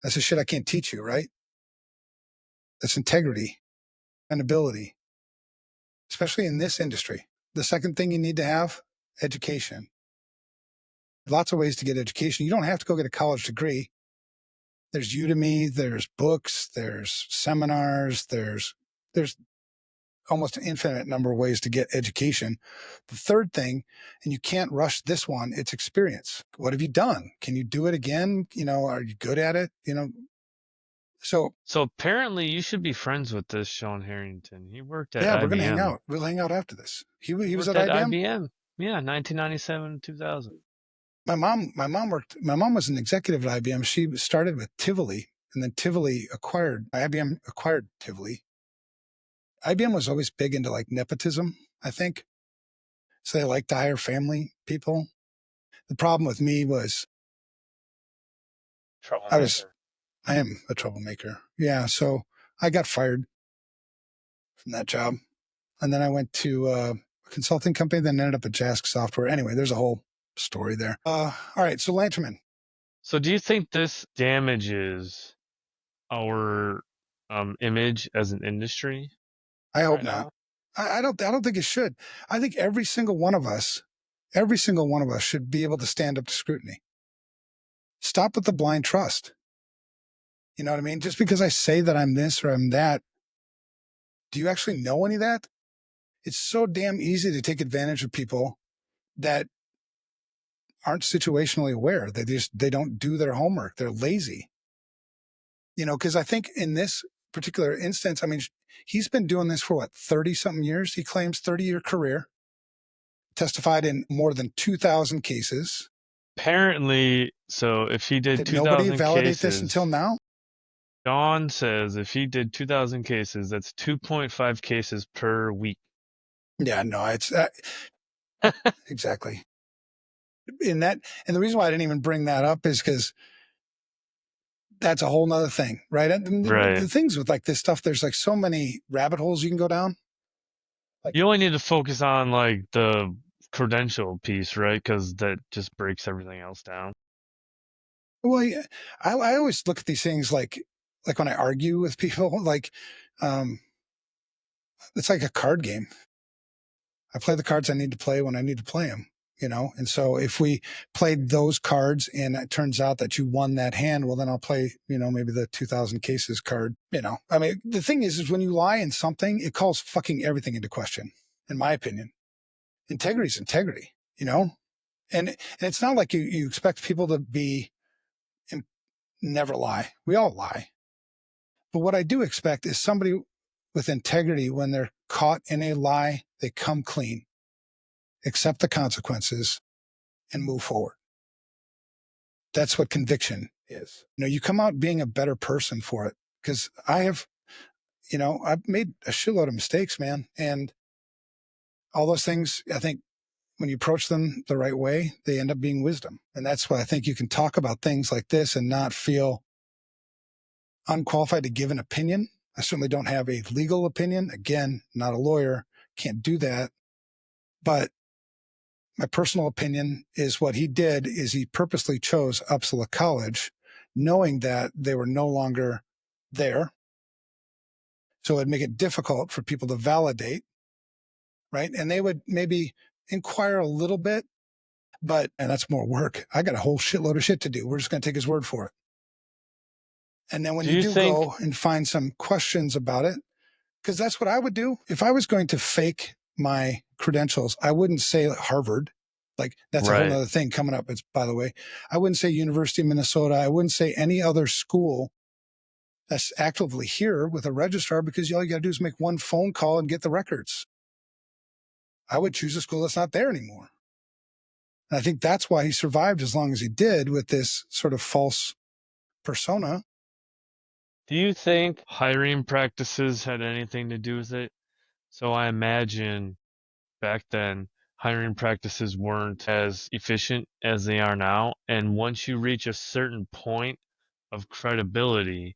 That's the shit I can't teach you, right? That's integrity and ability, especially in this industry. The second thing you need to have, education. Lots of ways to get education. You don't have to go get a college degree. There's Udemy, there's books, there's seminars, there's almost an infinite number of ways to get education. The third thing, and you can't rush this one, it's experience. What have you done? Can you do it again? Are you good at it? So So apparently you should be friends with this Sean Harrington. He worked at yeah, we're going to hang IBM. out. We'll hang out after this. He was Worked at at IBM. IBM. Yeah, 1997, 2000. My mom was an executive at IBM. She started with Tivoli, and then IBM acquired Tivoli. IBM was always big into like nepotism, I think. So they like to hire family people. The problem with me was Troublemaker. I am a troublemaker. Yeah. So I got fired from that job. And then I went to a consulting company, then ended up at Jask Software. Anyway, there's a whole story there. All right. So Lanterman. So do you think this damages our image as an industry I hope right not. now? I don't think it should. I think every single one of us should be able to stand up to scrutiny. Stop with the blind trust. You know what I mean? Just because I say that I'm this or I'm that, do you actually know any of that? It's so damn easy to take advantage of people that aren't situationally aware. They don't do their homework. They're lazy. Because I think in this particular instance, I mean, he's been doing this for 30 something years. He claims 30-year career, testified in more than 2,000 cases. Apparently, so if he did Did nobody 2,000 validate this until cases, now? John says if he did 2,000 cases, that's 2.5 cases per week. Yeah, no, it's exactly. And the reason why I didn't even bring that up is because that's a whole nother thing, right? And the Right. things with like this stuff, there's like so many rabbit holes you can go down. Like, You only need to focus on like the credential piece, right? Because that just breaks everything else down. well, yeah, I always look at these things like when I argue with people, like it's like a card game. I play the cards I need to play when I need to play them, And so if we played those cards and it turns out that you won that hand, well, then I'll play, maybe the 2,000 cases card, I mean, the thing is when you lie in something, it calls fucking everything into question, in my opinion. Integrity is integrity, and it's not like you expect people to be never lie. We all lie. But what I do expect is somebody with integrity, when they're caught in a lie, they come clean, accept the consequences, and move forward. That's what conviction is. You come out being a better person for it. Because I've made a shitload of mistakes, man. And all those things, I think when you approach them the right way, they end up being wisdom. And that's why I think you can talk about things like this and not feel unqualified to give an opinion. I certainly don't have a legal opinion. Again, not a lawyer, can't do that. But my personal opinion is what he did is he purposely chose Uppsala College, knowing that they were no longer there. So it'd make it difficult for people to validate, right? And they would maybe inquire a little bit, and that's more work. I got a whole shitload of shit to do. We're just going to take his word for it. And then when Do you you do think go and find some questions about it, because that's what I would do. If I was going to fake my credentials, I wouldn't say Harvard. Like that's a whole Right. nother thing coming up. It's, by the way, I wouldn't say University of Minnesota. I wouldn't say any other school that's actively here with a registrar, because all you got to do is make one phone call and get the records. I would choose a school that's not there anymore. And I think that's why he survived as long as he did with this sort of false persona. Do you think hiring practices had anything to do with it? So I imagine back then, hiring practices weren't as efficient as they are now. And once you reach a certain point of credibility,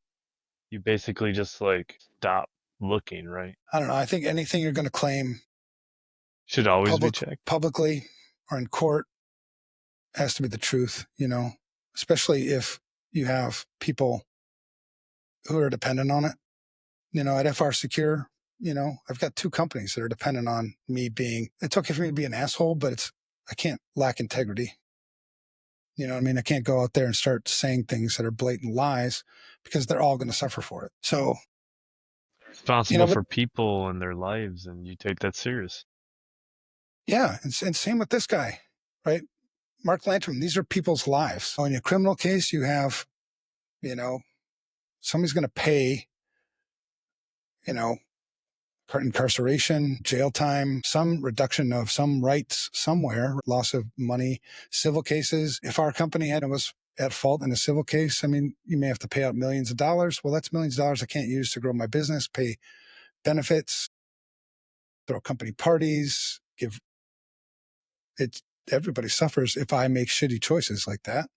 you basically just like stop looking, right? I don't know. I think anything you're going to claim Should always be checked. publicly or in court has to be the truth, especially if you have people who are dependent on it. At FR Secure, I've got 2 companies that are dependent on me being, it's okay for me to be an asshole, but I can't lack integrity. You know what I mean? I can't go out there and start saying things that are blatant lies, because they're all going to suffer for it. So, Responsible but for people and their lives, and you take that serious. yeah. And same with this guy, right? Mark Lanterman, these are people's lives. So in a criminal case, you have, you know, somebody's going to pay, you know, incarceration, jail time, some reduction of some rights somewhere, loss of money, civil cases. If our company was at fault in a civil case, I mean, you may have to pay out millions of dollars. Well, that's millions of dollars I can't use to grow my business, pay benefits, throw company parties, give it. Everybody suffers if I make shitty choices like that.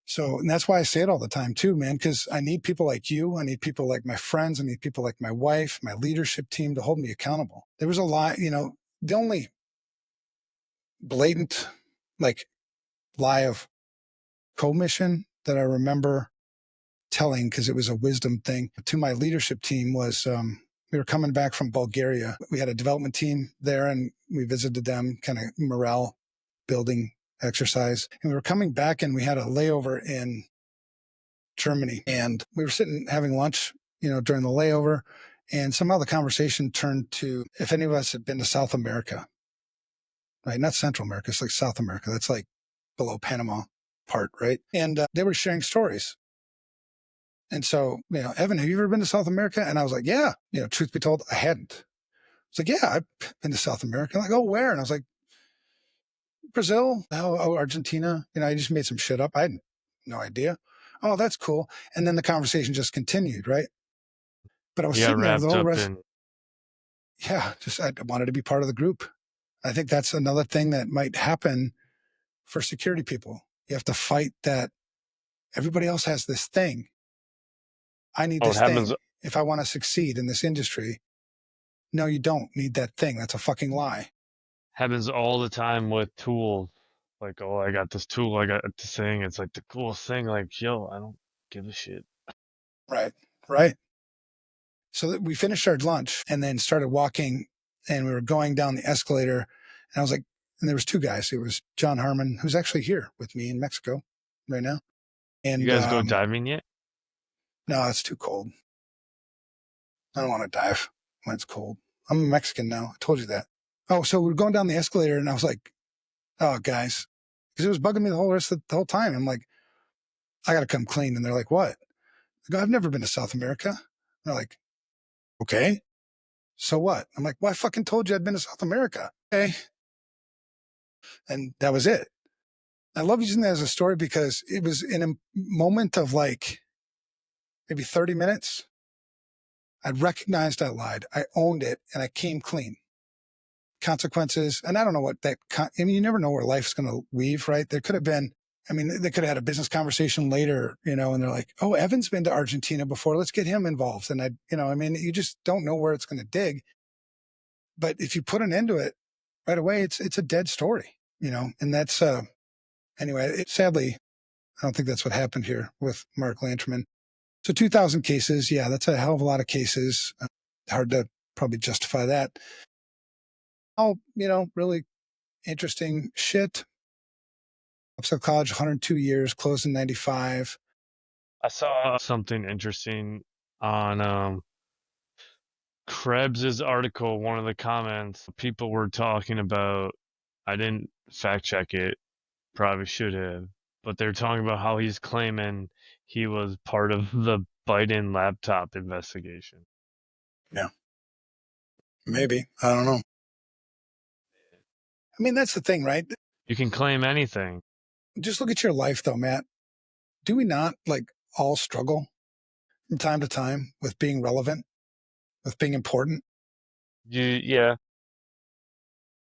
So, and that's why I say it all the time too, man, because I need people like you. I need people like my friends. I need people like my wife, my leadership team to hold me accountable. There was a lot, the only blatant, like, lie of commission that I remember telling, because it was a wisdom thing to my leadership team, was we were coming back from Bulgaria. We had a development team there and we visited them, kind of morale building exercise. And we were coming back and we had a layover in Germany. And we were sitting having lunch, during the layover. And somehow the conversation turned to if any of us had been to South America, right? Not Central America, it's like South America. That's like below Panama part, right? And they were sharing stories. And so, Evan, have you ever been to South America? And I was like, yeah. Truth be told, I hadn't. It's like, yeah, I've been to South America. I'm like, oh, where? And I was like, Brazil, Argentina. I just made some shit up. I had no idea. Oh, that's cool. And then the conversation just continued, right? But I was You got sitting there the wrapped whole up rest. in. Yeah, just I wanted to be part of the group. I think that's another thing that might happen for security people. You have to fight that everybody else has this thing. I need Oh, it this happens thing if I want to succeed in this industry. No, you don't need that thing. That's a fucking lie. happens all the time with tools. Like, oh, I got this tool, I got this thing. It's like the coolest thing. Like, yo, I don't give a shit. Right. Right. So that we finished our lunch and then started walking, and we were going down the escalator. And I was like, and there was 2 guys. It was John Harmon, who's actually here with me in Mexico right now. You And guys go diving yet? no, it's too cold. I don't want to dive when it's cold. I'm a Mexican now. I told you that. Oh, so we're going down the escalator, and I was like, oh, guys, because it was bugging me the whole time. I'm like, I got to come clean. And they're like, what? I go, I've never been to South America. They're like, okay, so what? I'm like, well, I fucking told you I'd been to South America. Okay. And that was it. I love using that as a story because it was in a moment of like maybe 30 minutes. I recognized I lied. I owned it and I came clean. Consequences. And I don't know what you never know where life's going to weave, right? There could have been, they could have had a business conversation later, and they're like, oh, Evan's been to Argentina before. Let's get him involved. And you just don't know where it's going to dig. But if you put an end to it right away, it's a dead story, and that's, anyway, sadly, I don't think that's what happened here with Mark Lanterman. So 2,000 cases. Yeah, that's a hell of a lot of cases. Hard to probably justify that. Oh, really interesting shit. Upside College, 102 years, closed in 95. I saw something interesting on Krebs's article. One of the comments people were talking about I didn't fact check it. Probably should have. But they're talking about how he's claiming he was part of the Biden laptop investigation. Yeah, maybe. I don't know. I mean, that's the thing, right? You can claim anything. Just look at your life, though, Matt. Do we not like all struggle from time to time with being relevant, with being important? Yeah.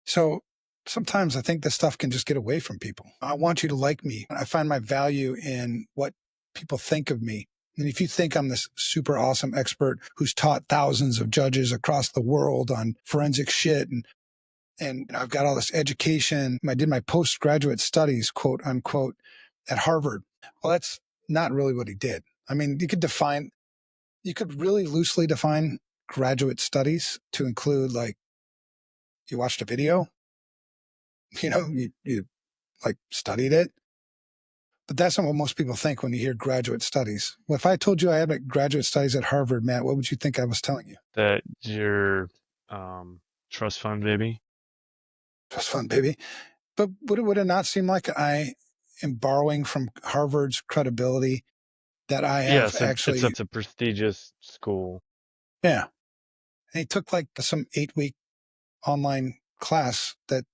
So sometimes I think this stuff can just get away from people. I want you to like me. I find my value in what people think of me. And if you think I'm this super awesome expert who's taught thousands of judges across the world on forensic shit and I've got all this education, I did my postgraduate studies, quote unquote, at Harvard. Well, that's not really what he did. I mean, you could really loosely define graduate studies to include like you watched a video, you like studied it. But that's not what most people think when you hear graduate studies. Well, if I told you I had graduate studies at Harvard, Matt, what would you think I was telling you? That your trust fund baby. Just fun, baby. But would it not seem like I am borrowing from Harvard's credibility that I have Yes, actually, it's a prestigious school. yeah. And he took like some 8-week online class that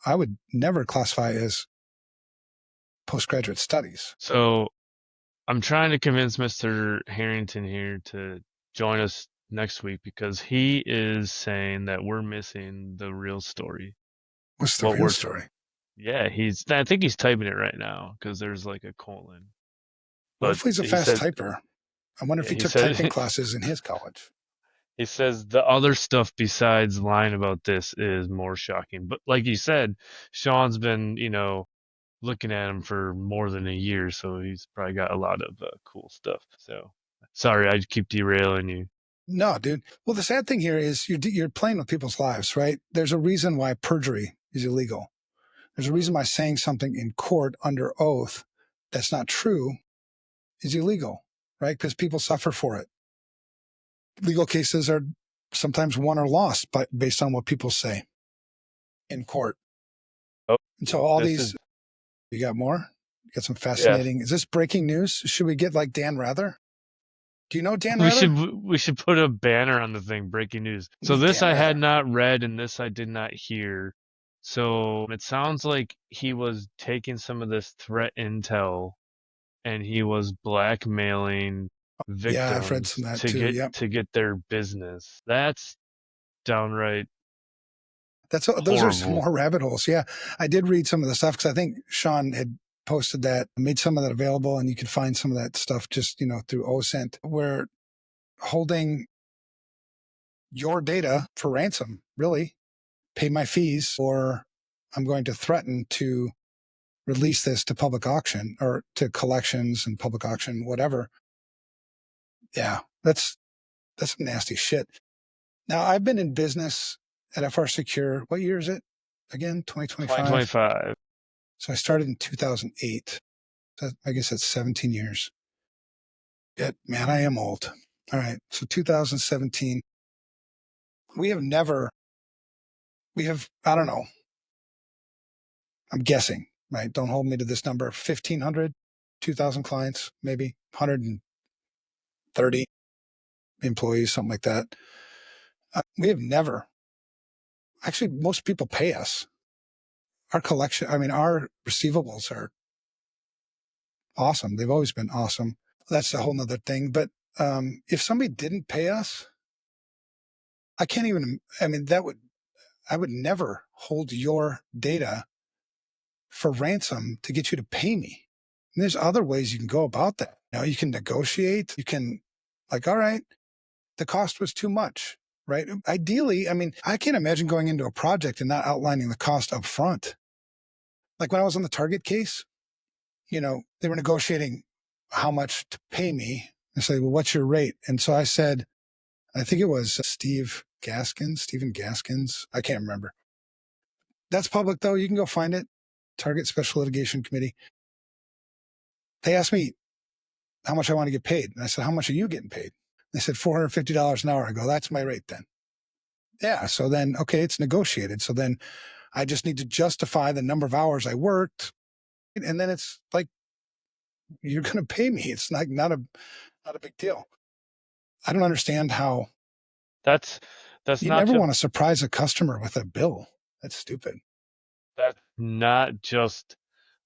I would never classify as postgraduate studies. So I'm trying to convince Mr. Harrington here to join us next week because he is saying that we're missing the real story. What's the What real we're story? Yeah, I think he's typing it right now because there's like a colon. Well, But hopefully he's a he fast said, typer. I wonder if yeah, he took typing classes in his college. he says the other stuff besides lying about this is more shocking. But like you said, Sean's been, looking at him for more than a year, so he's probably got a lot of cool stuff. So sorry, I keep derailing you. No, dude. Well, the sad thing here is you're playing with people's lives, right? There's a reason why perjury is illegal. There's a reason why saying something in court under oath that's not true is illegal, right? Because people suffer for it. Legal cases are sometimes won or lost based on what people say in court. Oh, And so all this these, is you got more? You got some yes. fascinating. Is this breaking news? Should we get like Dan Rather? Do you know Dan We Rather? should we should put a banner on the thing. Breaking news. So Meet this Dan I had Rather. not read, and this I did not hear. So it sounds like he was taking some of this threat intel, and he was blackmailing Yeah, I've read victims some of that too. Yep. to get their business. That's downright Those are some horrible. more rabbit holes. Yeah, I did read some of the stuff because I think Sean had posted that, made some of that available, and you could find some of that stuff just through OSINT. We're holding your data for ransom. Really, pay my fees, or I'm going to threaten to release this to public auction or to collections and public auction, whatever. Yeah, that's some nasty shit. Now I've been in business at FR Secure. What year is it? Again, 2025. 2025. So I started in 2008. So I guess that's 17 years. Yet, man, I am old. All right. So 2017, I don't know. I'm guessing, right? Don't hold me to this number. 1,500, 2,000 clients, maybe 130 employees, something like that. We have never, actually, most people pay us. Our collection, I mean, our receivables are awesome. They've always been awesome. That's a whole nother thing. But if somebody didn't pay us, I mean, I would never hold your data for ransom to get you to pay me. And there's other ways you can go about that. You can negotiate. You can like, all right, the cost was too much, right? Ideally, I mean, I can't imagine going into a project and not outlining the cost up front. Like when I was on the Target case, they were negotiating how much to pay me. I said, well, what's your rate? And so I said, I think it was Stephen Gaskins. I can't remember. That's public though. You can go find it. Target Special Litigation Committee. They asked me how much I want to get paid. And I said, how much are you getting paid? They said $450 an hour. I go, that's my rate then. Yeah. So then, okay, it's negotiated. So then I just need to justify the number of hours I worked. And then it's like, you're going to pay me. It's not a big deal. I don't understand how That's you not never just want to surprise a customer with a bill. That's stupid. that's not just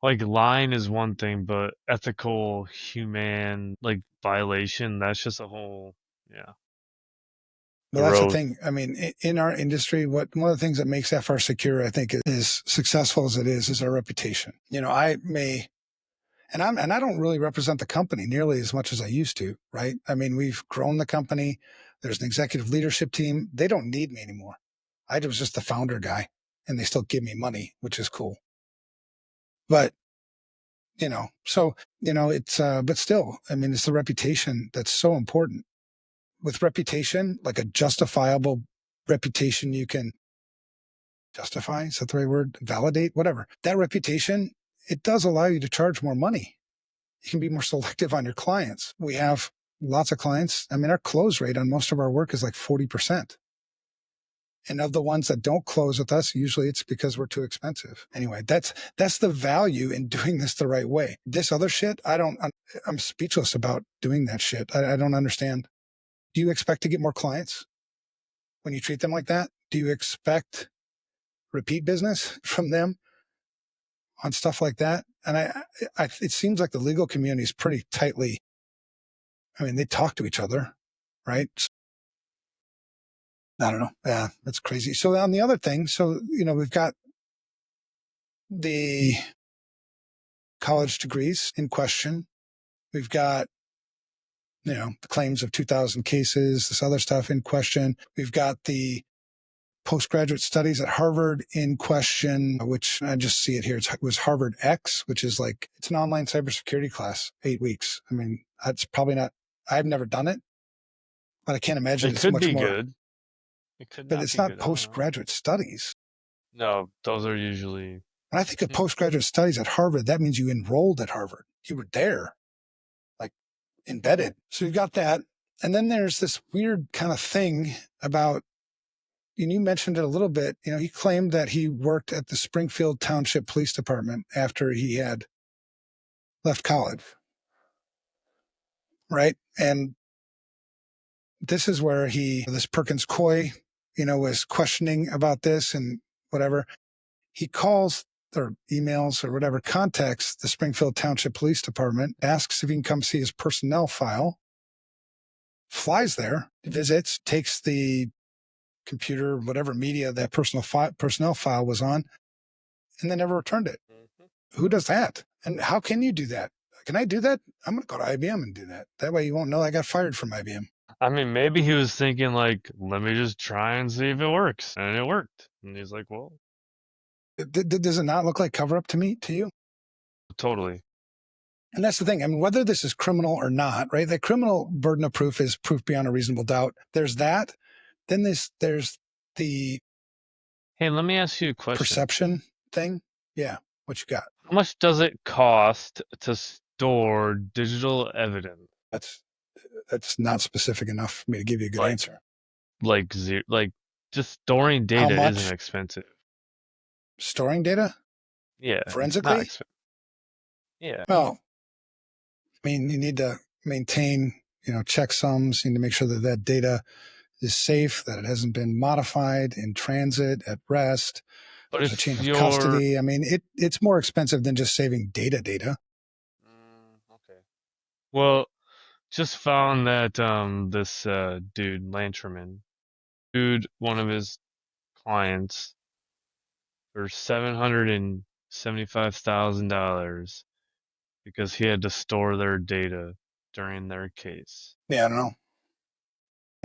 like lying is one thing, but ethical, human like violation, that's just a whole yeah Well, that's the growth. thing. I mean, in our industry, one of the things that makes FR Secure, I think, is successful as it is our reputation. I may, and I don't really represent the company nearly as much as I used to, right? I mean, we've grown the company. There's an executive leadership team. They don't need me anymore. I was just the founder guy, and they still give me money, which is cool. But so it's but still, I mean, it's the reputation that's so important. With reputation, like a justifiable reputation, you can justify, is that the right word? Validate, whatever. That reputation, it does allow you to charge more money. You can be more selective on your clients. We have lots of clients. I mean, our close rate on most of our work is like 40%. And of the ones that don't close with us, usually it's because we're too expensive. Anyway, that's the value in doing this the right way. This other shit, I'm speechless about doing that shit. I don't understand. Do you expect to get more clients when you treat them like that? Do you expect repeat business from them on stuff like that? And it seems like the legal community is pretty tightly. I mean, they talk to each other, right? I don't know. Yeah, that's crazy. So on the other thing, we've got the college degrees in question. We've got, the claims of 2,000 cases, this other stuff in question. We've got the postgraduate studies at Harvard in question, which I just see it here. It was Harvard X, which is like, it's an online cybersecurity class, 8 weeks. I mean, that's probably not, I've never done it, but I can't imagine It it's could much be more, good. It could but not it's be not good. I don't know. postgraduate studies. No, those are usually When I think of hmm, postgraduate studies at Harvard, that means you enrolled at Harvard. You were there, like embedded. So you've got that. And then there's this weird kind of thing about, and you mentioned it a little bit, he claimed that he worked at the Springfield Township Police Department after he had left college, right? And this is where this Perkins Coy, was questioning about this and whatever. He calls or emails or whatever, contacts the Springfield Township Police Department, asks if he can come see his personnel file, flies there, visits, takes the computer, whatever media that personnel file was on, and then never returned it. Mhm. Who does that? And how can you do that? Can I do that? I'm going to go to IBM and do that. That way you won't know I got fired from IBM. I mean, maybe he was thinking like, let me just try and see if it works, and it worked. And he's like, well, Does it not look like cover up to you? totally. And that's the thing. I mean, whether this is criminal or not, right? The criminal burden of proof is proof beyond a reasonable doubt. There's that. Then there's the Hey, let me ask you a question. perception thing. Yeah. What you got? How much does it cost to store digital evidence? That's that's not specific enough for me to give you a good Like, answer. like just storing How data isn't much expensive. storing data Yeah, it's not forensically? expensive. Yeah, Well, I mean, you need to maintain, checksums. You need to make sure that that data is safe, that it hasn't been modified in transit, at rest. but There's a chain if of you're custody. I mean, it's more expensive than just saving data. okay. Well, just found that this dude Lanterman, one of his clients for $775,000 because he had to store their data during their case. Yeah, I don't know.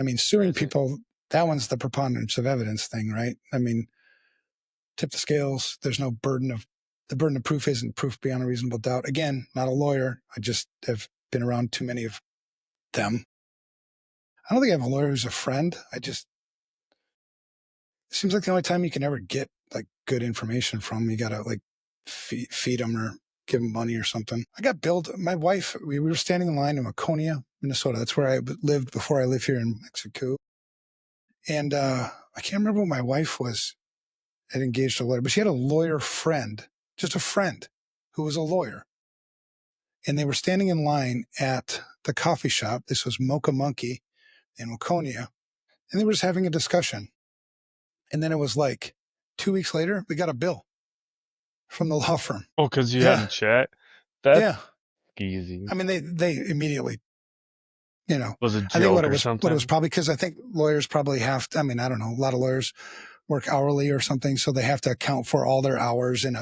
I mean, suing Crazy. people, that one's the preponderance of evidence thing, right? I mean, tip the scales. There's no the burden of proof isn't proof beyond a reasonable doubt. Again, not a lawyer. I just have been around too many of them. I don't think I have a lawyer who's a friend. It seems like the only time you can ever get like good information from, you got to like feed them or give them money or something. I got billed. My wife, we were standing in line in Waconia, Minnesota. That's where I lived before I lived here in Mexico. And I can't remember what my wife was. had engaged a lawyer, but she had a lawyer friend, just a friend who was a lawyer. And they were standing in line at the coffee shop. This was Mocha Monkey in Waconia. And they were just having a discussion. And then it was like 2 weeks later, we got a bill from the law firm. Oh, because you had Yeah. a chat? That's Yeah. easy. I mean, they immediately, Was it a I think joke or what it was something? probably because I think lawyers probably have to, I mean, I don't know, a lot of lawyers work hourly or something. So they have to account for all their hours in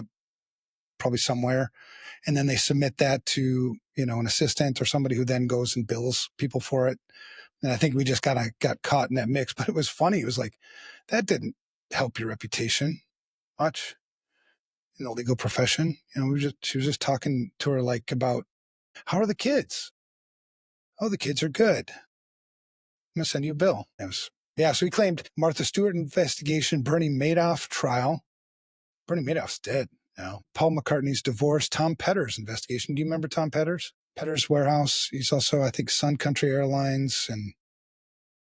probably somewhere. And then they submit that to, an assistant or somebody who then goes and bills people for it. And I think we just got caught in that mix, but it was funny. It was like, that didn't help your reputation much in the legal profession. She was just talking to her like about, how are the kids? Oh, the kids are good. I'm going to send you a bill. So he claimed Martha Stewart investigation, Bernie Madoff trial. Bernie Madoff's dead now. Paul McCartney's divorce, Tom Petter's investigation. Do you remember Tom Petter's? Petter's Warehouse. He's also, I think, Sun Country Airlines and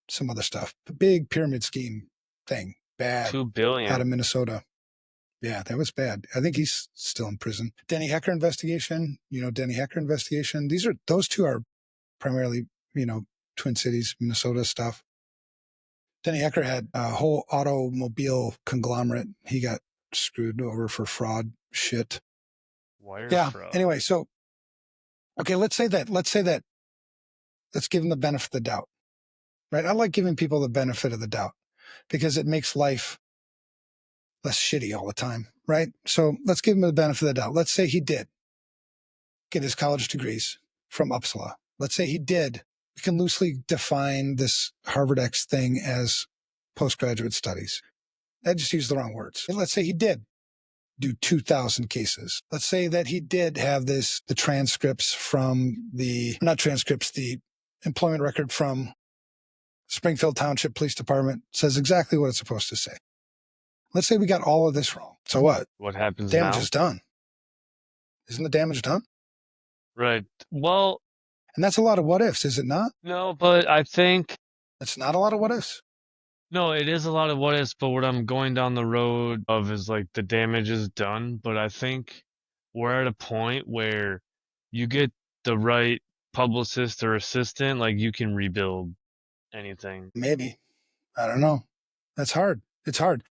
some other stuff. The big pyramid scheme thing. Bad. 2 Out billion. of Minnesota. Yeah, that was bad. I think he's still in prison. Denny Hecker investigation. Denny Hecker investigation. Those two are primarily, Twin Cities, Minnesota stuff. Denny Hecker had a whole automobile conglomerate. He got screwed over for fraud shit. Wire Yeah. fraud. Anyway, so okay, let's give him the benefit of the doubt. Right? I like giving people the benefit of the doubt because it makes life less shitty all the time. Right? So let's give him the benefit of the doubt. Let's say he did get his college degrees from Uppsala. Let's say he did. We can loosely define this Harvard X thing as postgraduate studies. I just used the wrong words. Let's say he did do 2,000 cases. Let's say that he did have the transcripts from the employment record from Springfield Township Police Department says exactly what it's supposed to say. Let's say we got all of this wrong. So what? What happens Damage now? is done. Isn't the damage done? Right. Well, and that's a lot of what ifs, is it not? No, but I think It's not a lot of what ifs. no, it is a lot of what ifs, but what I'm going down the road of is like the damage is done. But I think we're at a point where you get the right publicist or assistant, like you can rebuild anything. Maybe. I don't know. That's hard. It's hard.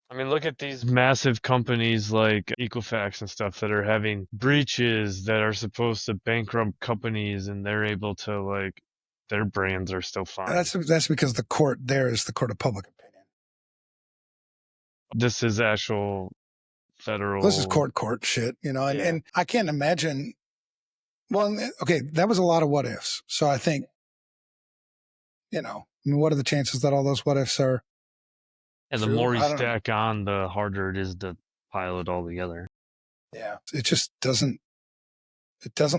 I mean, look at these massive companies like Equifax and stuff that are having breaches that are supposed to bankrupt companies, and they're able to like their brands are still fine. That's because the court there is the court of public opinion. This is actual federal. This is court shit, and I can't imagine. Well, okay, that was a lot of what ifs. So I think, what are the chances that all those what ifs are? And the true? more you stack on, the harder it is to pile it all together. Yeah, it just doesn't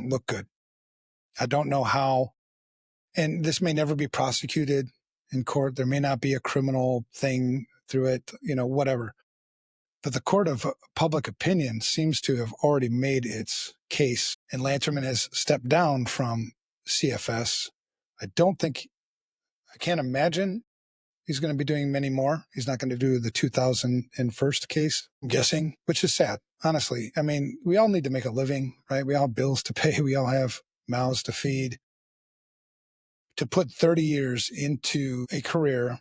look good. I don't know how, and this may never be prosecuted in court. There may not be a criminal thing through it, whatever. But the court of public opinion seems to have already made its case, and Lanterman has stepped down from CFS. I can't imagine he's going to be doing many more. He's not going to do the 2001 case, I'm guessing, which is sad, honestly. I mean, we all need to make a living, right? We all have bills to pay. We all have mouths to feed. To put 30 years into a career,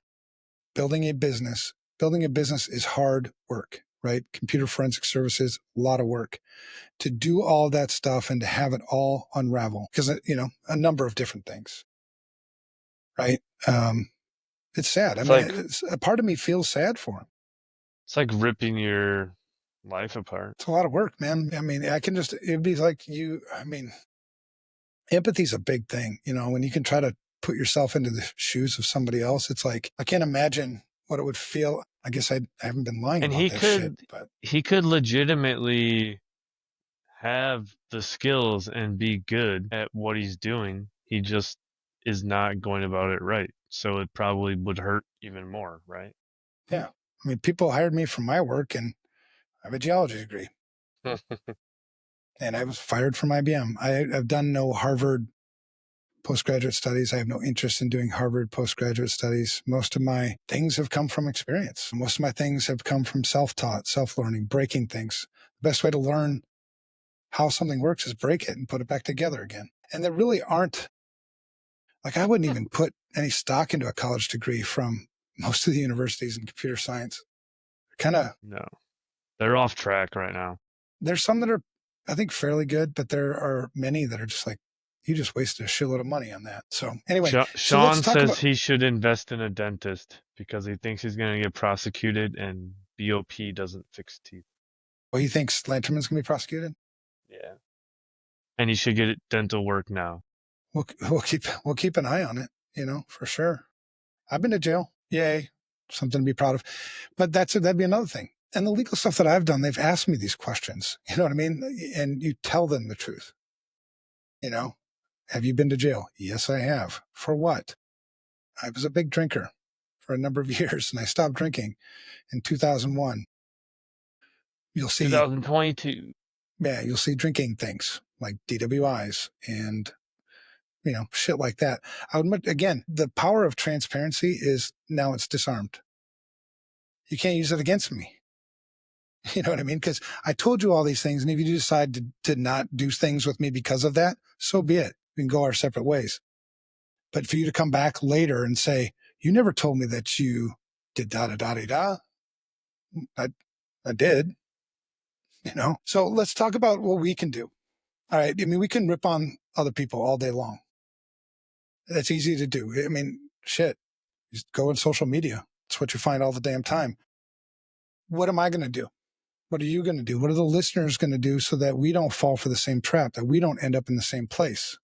building a business is hard work, right? Computer forensic services, a lot of work. To do all that stuff and to have it all unravel, because, a number of different things, right? It's sad. A part of me feels sad for him. It's like ripping your life apart. It's a lot of work, man. I mean, it'd be like empathy's a big thing, when you can try to put yourself into the shoes of somebody else. It's like, I can't imagine what it would feel. I guess I haven't been lying And about that shit, but he could legitimately have the skills and be good at what he's doing. He just is not going about it right. So it probably would hurt even more, right? Yeah. I mean, people hired me for my work, and I have a geology degree. And I was fired from IBM. I've done no Harvard postgraduate studies. I have no interest in doing Harvard postgraduate studies. Most of my things have come from experience. Most of my things have come from self-taught, self-learning, breaking things. The best way to learn how something works is break it and put it back together again. And there really aren't, like, I wouldn't even put any stock into a college degree from most of the universities in computer science. Kind of, No, they're off track right now. there's some that are, I think, fairly good, but there are many that are just like, you just wasted a shitload of money on that. So anyway, so let's Sean talk says about, he should invest in a dentist because he thinks he's going to get prosecuted and BOP doesn't fix teeth. well, he thinks Lanterman's going to be prosecuted. Yeah. And he should get dental work now. We'll keep an eye on it, for sure. I've been to jail. Yay. Something to be proud of. But that'd be another thing. And the legal stuff that I've done, they've asked me these questions. You know what I mean? And you tell them the truth. Have you been to jail? Yes, I have. For what? I was a big drinker for a number of years, and I stopped drinking in 2001. You'll see 2022. Yeah, you'll see drinking things like DWIs and, shit like that. Again, the power of transparency is now it's disarmed. You can't use it against me. You know what I mean? Because I told you all these things, and if you decide to not do things with me because of that, so be it. We can go our separate ways. But for you to come back later and say, you never told me that you did da-da-da-da-da, I did, So let's talk about what we can do. All right. I mean, we can rip on other people all day long. That's easy to do. I mean, shit, just go on social media. It's what you find all the damn time. What am I going to do? What are you going to do? What are the listeners going to do so that we don't fall for the same trap, that we don't end up in the same place?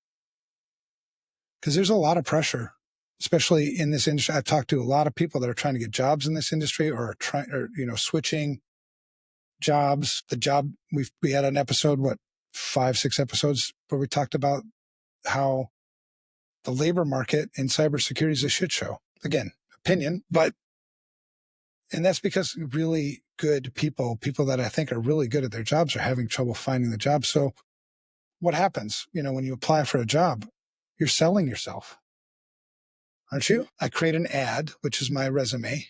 Because there's a lot of pressure, especially in this industry. I've talked to a lot of people that are trying to get jobs in this industry or switching jobs. The job we had an episode, 5-6 episodes where we talked about how the labor market in cybersecurity is a shit show. Again, opinion, and that's because really good people that I think are really good at their jobs are having trouble finding the job. So what happens, when you apply for a job, you're selling yourself, aren't you? I create an ad, which is my resume.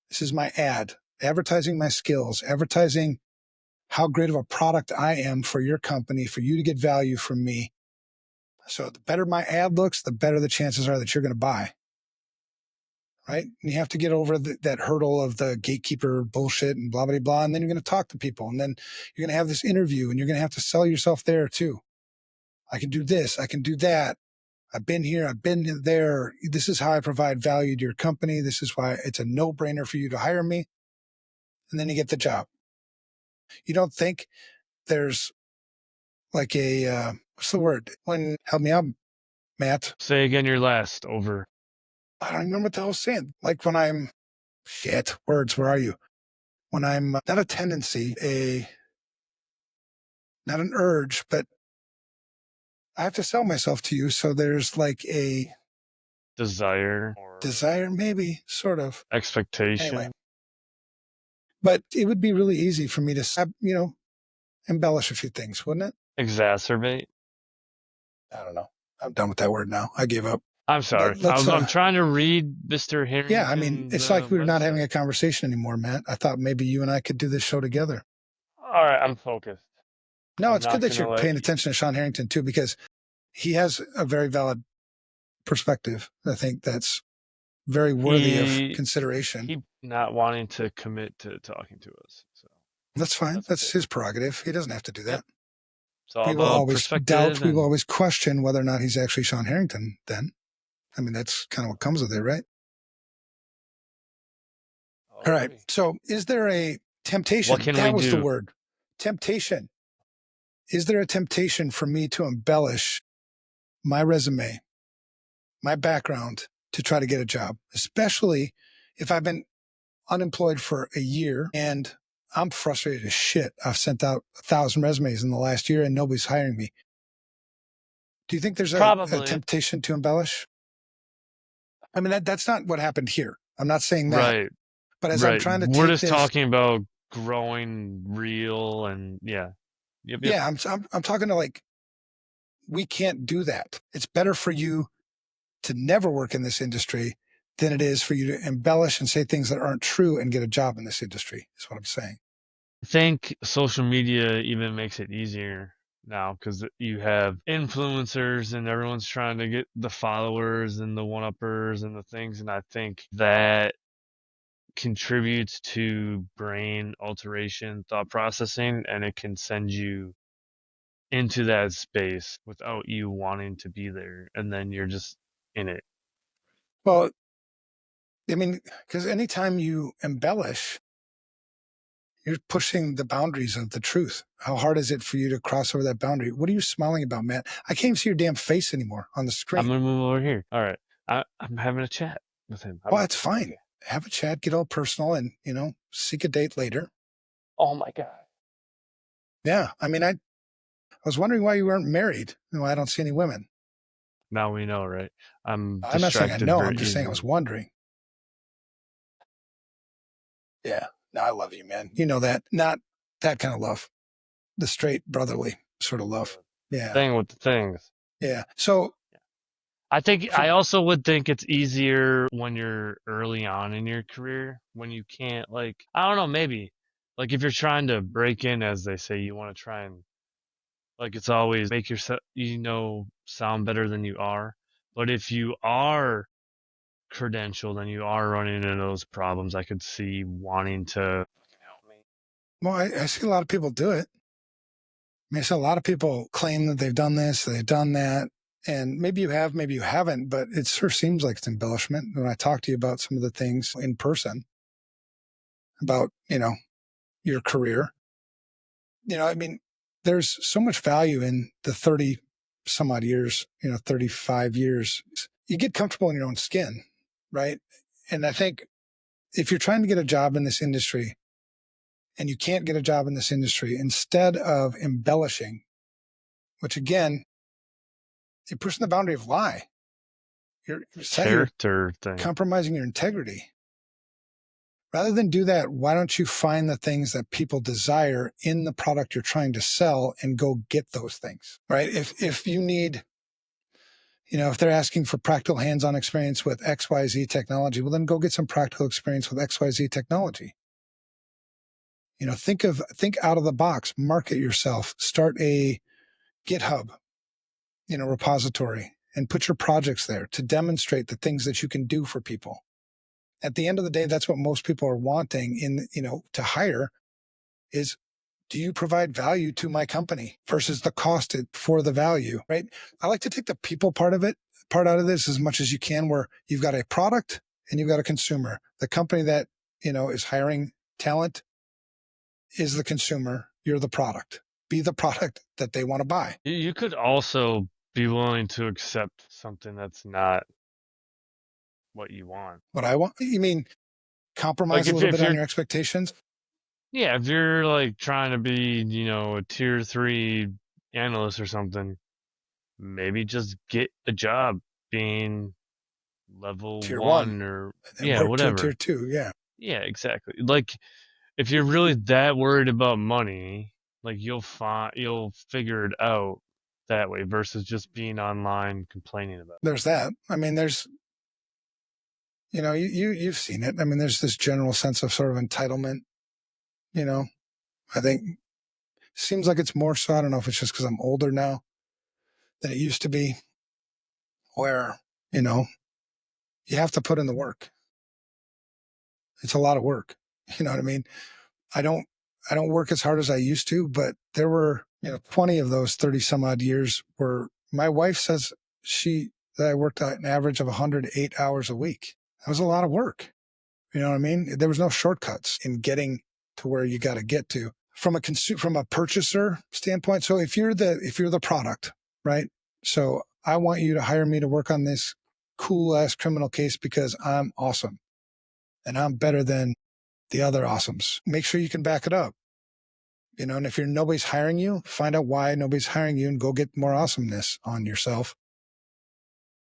This is my ad, advertising my skills, advertising how great of a product I am for your company, for you to get value from me. So the better my ad looks, the better the chances are that you're going to buy. Right? And you have to get over that hurdle of the gatekeeper bullshit and blah, blah, blah. And then you're going to talk to people. And then you're going to have this interview and you're going to have to sell yourself there too. I can do this. I can do that. I've been here. I've been there. This is how I provide value to your company. This is why it's a no-brainer for you to hire me. And then you get the job. You don't think there's like what's the word? Help me out, Matt. Say again your last. Over. I don't remember what the hell I was saying. Like when I'm, words, where are you? When I'm not a tendency, not an urge, but I have to sell myself to you. So there's like a desire, maybe, sort of. expectation. Anyway. But it would be really easy for me to, embellish a few things, wouldn't it? Exacerbate. I don't know. I'm done with that word now. I gave up. I'm sorry. I'm trying to read Mr. Harrington's. Yeah, I mean, it's like we're not having a conversation anymore, Matt. I thought maybe you and I could do this show together. All right, I'm focused. No, it's good that you're paying attention to Sean Harrington too, because he has a very valid perspective. I think that's very worthy of consideration. He not wanting to commit to talking to us. So that's fine. That's his prerogative. He doesn't have to do that. Yep. We will always doubt. We will always question whether or not he's actually Sean Harrington. Then, I mean, that's kind of what comes with it, right? All right. So, is there a temptation? That was the word. Temptation. Is there a temptation for me to embellish my resume, my background, to try to get a job, especially if I've been unemployed for a year and I'm frustrated as shit? I've sent out 1,000 resumes in the last year and nobody's hiring me. Do you think there's a temptation to embellish? I mean, that's not what happened here. I'm not saying that. Right. But as I'm trying to We're just talking about growing real and yeah. Yep. Yeah, I'm talking to like we can't do that. It's better for you to never work in this industry than it is for you to embellish and say things that aren't true and get a job in this industry, is what I'm saying. I think social media even makes it easier now because you have influencers and everyone's trying to get the followers and the one-uppers and the things, and I think that contributes to brain alteration, thought processing, and it can send you into that space without you wanting to be there, and then you're just in it. Well, I mean, because anytime you embellish, you're pushing the boundaries of the truth. How hard is it for you to cross over that boundary? What are you smiling about, man? I can't even see your damn face anymore on the I'm screen. gonna move over here. All right, I'm having a chat with him. Well, it's fine. Okay. Have a chat, get all personal, and seek a date later. Oh my god. Yeah, I mean, I was wondering why you weren't married. I don't see any women. Now we know, right? I'm I'm not saying I distracted know. very I'm just saying I was easily. wondering. Yeah, no, I love you, man. You know that. Not that kind of love. The straight brotherly sort of love. Yeah, Thing with the things. yeah. So, I also would think it's easier when you're early on in your career when you can't like I don't know, maybe. Like if you're trying to break in as they say, you want to try and like it's always make yourself sound better than you are. But if you are credentialed and you are running into those problems, I could see wanting to help me. well, I see a lot of people do it. I mean, I see a lot of people claim that they've done this, they've done that. And maybe you have, maybe you haven't, but it sure seems like it's embellishment. When I talk to you about some of the things in person about, your career, I mean, there's so much value in the 30 some odd years, 35 years. You get comfortable in your own skin, right? And I think if you're trying to get a job in this industry and you can't get a job in this industry, instead of embellishing, which again, you're pushing the boundary of lie. You're Character thing. compromising your integrity. Rather than do that, why don't you find the things that people desire in the product you're trying to sell and go get those things, right? If you need, if they're asking for practical hands-on experience with XYZ technology, well, then go get some practical experience with XYZ technology. Think out of the box, market yourself, start a GitHub, repository and put your projects there to demonstrate the things that you can do for people. At the end of the day, that's what most people are wanting to hire is, do you provide value to my company versus the cost for the value, right? I like to take the people part out of this as much as you can, where you've got a product and you've got a consumer. The company that, is hiring talent is the consumer. You're the product. Be the product that they want to buy. You could also be willing to accept something that's not what you want. What I want, you mean Like compromise a little if bit on you're your expectations? yeah, if you're like trying to be, a tier 3 analyst or something, maybe just get a job being level Tier one 1 or and yeah, work to a tier whatever. two. Yeah. Yeah, exactly. Like if you're really that worried about money, like you'll figure it out that way versus just being online complaining about it. There's that. I mean, you've seen it. I mean, there's this general sense of sort of entitlement, you know, I think seems like it's more so. I don't know if it's just because I'm older now than it used to be, where, you know, you have to put in the work. It's a lot of work. You know what I mean? I don't, I don't work as hard as I used to, but there were, 20 of those 30 some odd years where my wife says that I worked at an average of 108 hours a week. That was a lot of work. You know what I mean? There was no shortcuts in getting to where you got to get to from a purchaser standpoint. So if you're the product, right? So I want you to hire me to work on this cool ass criminal case because I'm awesome and I'm better than the other awesomes. Make sure you can back it up. And if nobody's hiring you, find out why nobody's hiring you and go get more awesomeness on yourself.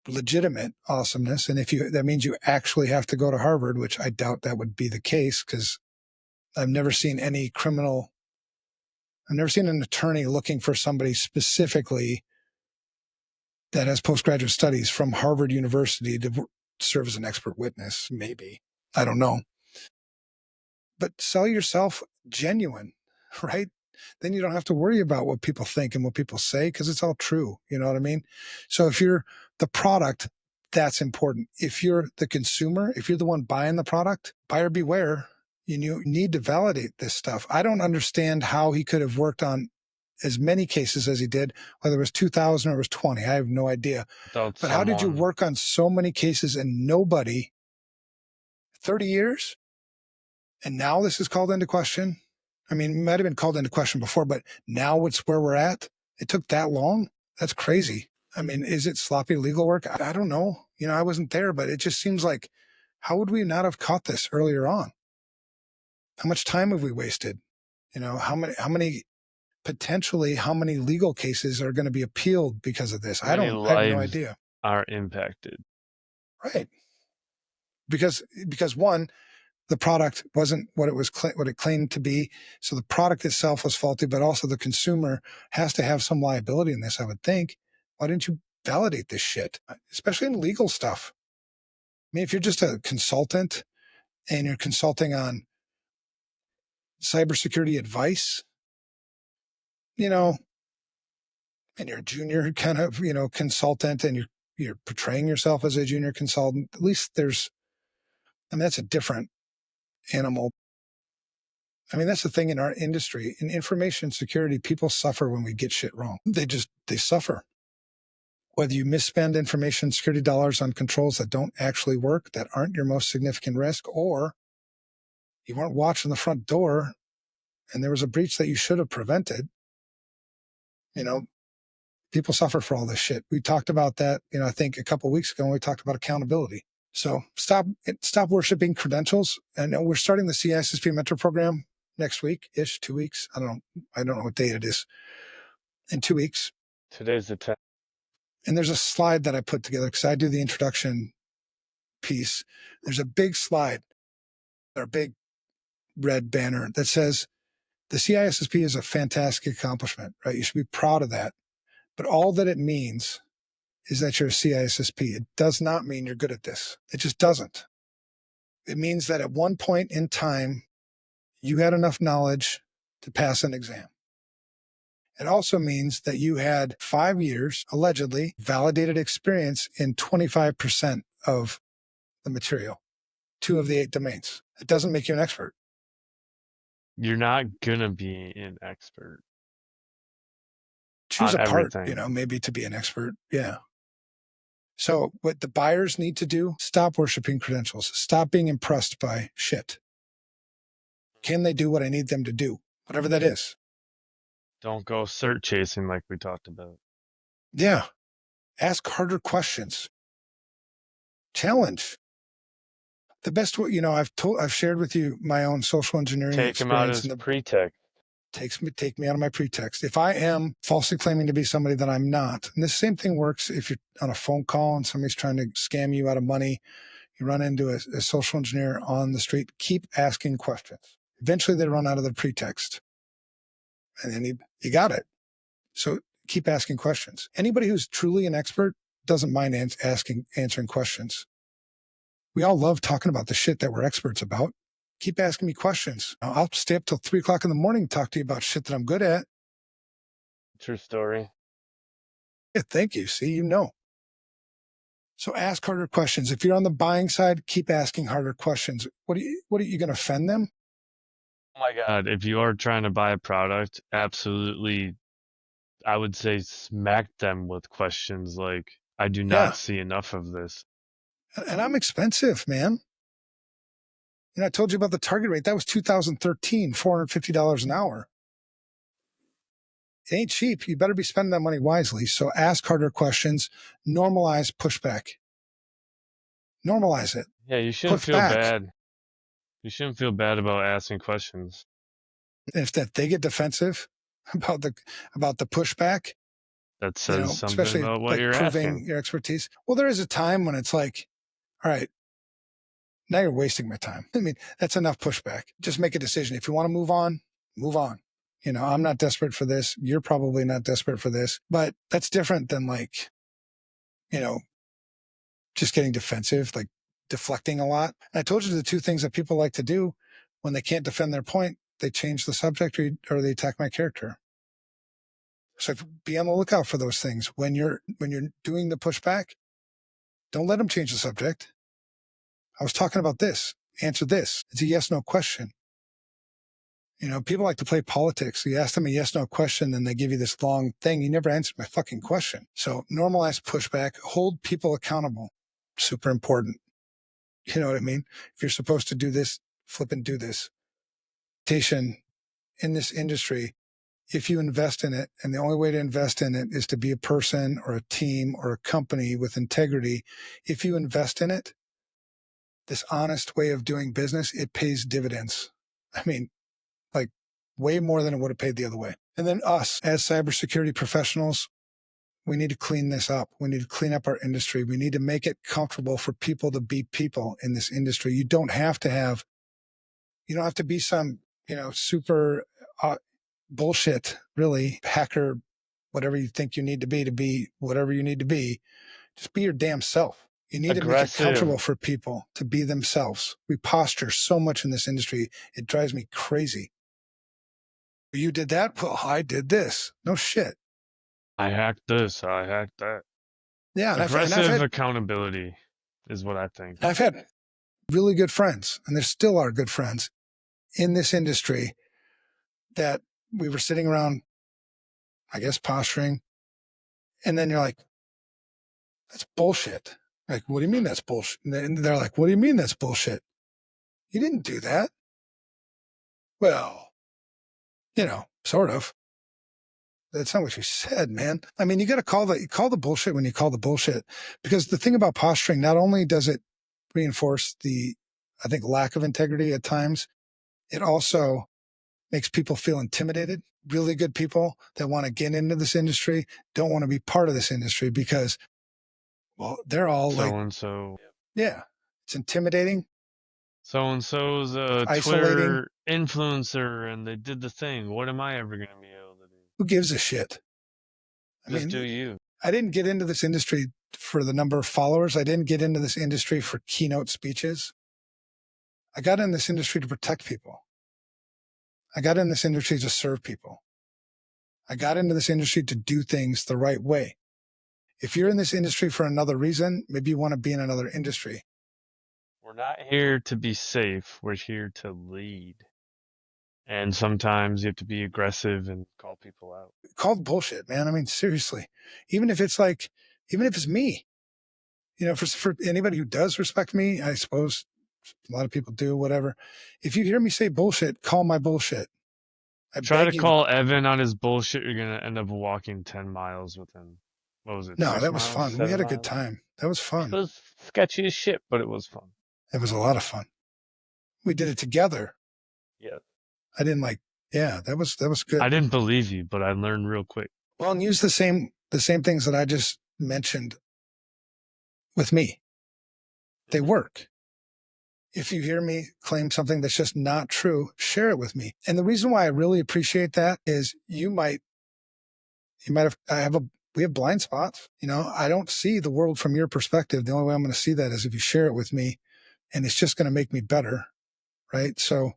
Legitimate awesomeness. And that means you actually have to go to Harvard, which I doubt that would be the case, because I've never seen an attorney looking for somebody specifically that has postgraduate studies from Harvard University to serve as an expert witness, maybe. I don't know. But sell yourself genuine, right? Then you don't have to worry about what people think and what people say because it's all true. You know what I mean? So if you're the product, that's important. If you're the consumer, if you're the one buying the product, buyer beware. You need to validate this stuff. I don't understand how he could have worked on as many cases as he did, whether it was 2000 or it was 20. I have no idea. Without But how did you someone, work on so many cases and nobody 30 years? And now this is called into question. I mean, it might have been called into question before, but now it's where we're at. It took that long. That's crazy. I mean, is it sloppy legal work? I don't know. I wasn't there, but it just seems like, how would we not have caught this earlier on? How much time have we wasted? Potentially how many legal cases are going to be appealed because of this? how many I have no lives idea. are impacted? Right. Because one, the product wasn't what it claimed to be. So the product itself was faulty, but also the consumer has to have some liability in this, I would think. Why didn't you validate this shit, especially in legal stuff? I mean, if you're just a consultant and you're consulting on cybersecurity advice, and you're a junior kind of, consultant and you're portraying yourself as a junior consultant, at least that's a different animal. I mean, that's the thing in our industry. In information security, people suffer when we get shit wrong. They suffer. Whether you misspend information security dollars on controls that don't actually work, that aren't your most significant risk, or you weren't watching the front door and there was a breach that you should have prevented, people suffer for all this shit. We talked about that, I think a couple of weeks ago when we talked about accountability. So stop worshiping credentials. And we're starting the CISSP mentor program next week-ish, 2 weeks. I don't know what date it is. In 2 weeks. Today's the 10th. And there's a slide that I put together because I do the introduction piece. There's a big slide, or a big red banner that says the CISSP is a fantastic accomplishment, right? You should be proud of that. But all that it means is that you're a CISSP. It does not mean you're good at this. It just doesn't. It means that at one point in time, you had enough knowledge to pass an exam. It also means that you had 5 years, allegedly, validated experience in 25% of the material, 2 of the 8 domains. It doesn't make you an expert. You're not gonna be an expert Choose on a part, everything. maybe to be an expert. Yeah. So what the buyers need to do, stop worshiping credentials. Stop being impressed by shit. Can they do what I need them to do? Whatever that is. Don't go cert chasing like we talked about. Yeah. Ask harder questions. Challenge. The best way, I've shared with you my own social engineering Take him out experience, as and pretext. take me out of my pretext. If I am falsely claiming to be somebody that I'm not, and the same thing works if you're on a phone call and somebody's trying to scam you out of money, you run into a social engineer on the street, keep asking questions. Eventually they run out of the pretext, and then you got it. So keep asking questions. Anybody who's truly an expert doesn't mind answering questions. We all love talking about the shit that we're experts about. Keep asking me questions. I'll stay up till 3:00 in the morning and talk to you about shit that I'm good at. True story. Yeah, thank you. See, So ask harder questions. If you're on the buying side, keep asking harder questions. What are you going to offend them? Oh my God. If you are trying to buy a product, absolutely, I would say smack them with questions like, I do not Yeah. see enough of this. And I'm expensive, man. I told you about the target rate. That was 2013, $450 an hour. It ain't cheap. You better be spending that money wisely. So ask harder questions. Normalize pushback. Normalize it. Yeah, you shouldn't Push feel back. bad. You shouldn't feel bad about asking questions. If they get defensive about the pushback, That says something especially about what like you're proving asking. your expertise. Well, there is a time when it's like, all right, now you're wasting my time. I mean, that's enough pushback. Just make a decision. If you want to move on, move on. I'm not desperate for this. You're probably not desperate for this, but that's different than like, you know, just getting defensive, like deflecting a lot. And I told you the two things that people like to do when they can't defend their point, they change the subject or they attack my character. So be on the lookout for those things. When you're doing the pushback, don't let them change the subject. I was talking about this. Answer this. It's a yes, no question. People like to play politics. You ask them a yes, no question, and they give you this long thing. You never answered my fucking question. So normalize pushback, hold people accountable. Super important. You know what I mean? If you're supposed to do this, flip and do this. In this industry, if you invest in it, and the only way to invest in it is to be a person or a team or a company with integrity, if you invest in it, this honest way of doing business, it pays dividends. I mean, like way more than it would have paid the other way. And then us as cybersecurity professionals, we need to clean this up. We need to clean up our industry. We need to make it comfortable for people to be people in this industry. You don't have to be some, super bullshit, really hacker, whatever you think you need to be whatever you need to be. Just be your damn self. You need to make it comfortable Aggressive. for people to be themselves. We posture so much in this industry. It drives me crazy. You did that? Well, I did this. No shit. I hacked this. I hacked that. Yeah. Aggressive accountability is what I think. I've had really good friends, and there still are good friends in this industry that we were sitting around, I guess, posturing. And then you're like, that's bullshit. Like, what do you mean that's bullshit? And they're like, what do you mean that's bullshit? You didn't do that. Well, sort of. That's not what you said, man. I mean, you got to call the bullshit when you call the bullshit, because the thing about posturing, not only does it reinforce I think, lack of integrity at times, it also makes people feel intimidated. Really good people that want to get into this industry don't want to be part of this industry because, well, they're all So like, and so. yeah, it's intimidating, So and so's a isolating. Twitter influencer, and they did the thing. What am I ever gonna be able to do? Who gives a shit? I Just do mean, you. I didn't get into this industry for the number of followers. I didn't get into this industry for keynote speeches. I got in this industry to protect people. I got in this industry to serve people. I got into this industry to do things the right way. If you're in this industry for another reason, maybe you want to be in another industry. We're not here to be safe. We're here to lead. And sometimes you have to be aggressive and call people out. Called bullshit, man. I mean, seriously. Even if it's me, for anybody who does respect me, I suppose a lot of people do, whatever. If you hear me say bullshit, call my bullshit. I Try to beg you to. call Evan on his bullshit. You're gonna end up walking 10 miles with him. What was it? No, 6 that was miles? fun. We 7 had a good miles? time. That was It fun. was sketchy as shit, but it was fun. It was a lot of fun. We did it together. Yeah. I didn't yeah, that was good. I didn't believe you, but I learned real quick. Well, and use the same things that I just mentioned with me. They work. If you hear me claim something that's just not true, share it with me. And the reason why I really appreciate that is we have blind spots. I don't see the world from your perspective. The only way I'm going to see that is if you share it with me, and it's just going to make me better. Right. So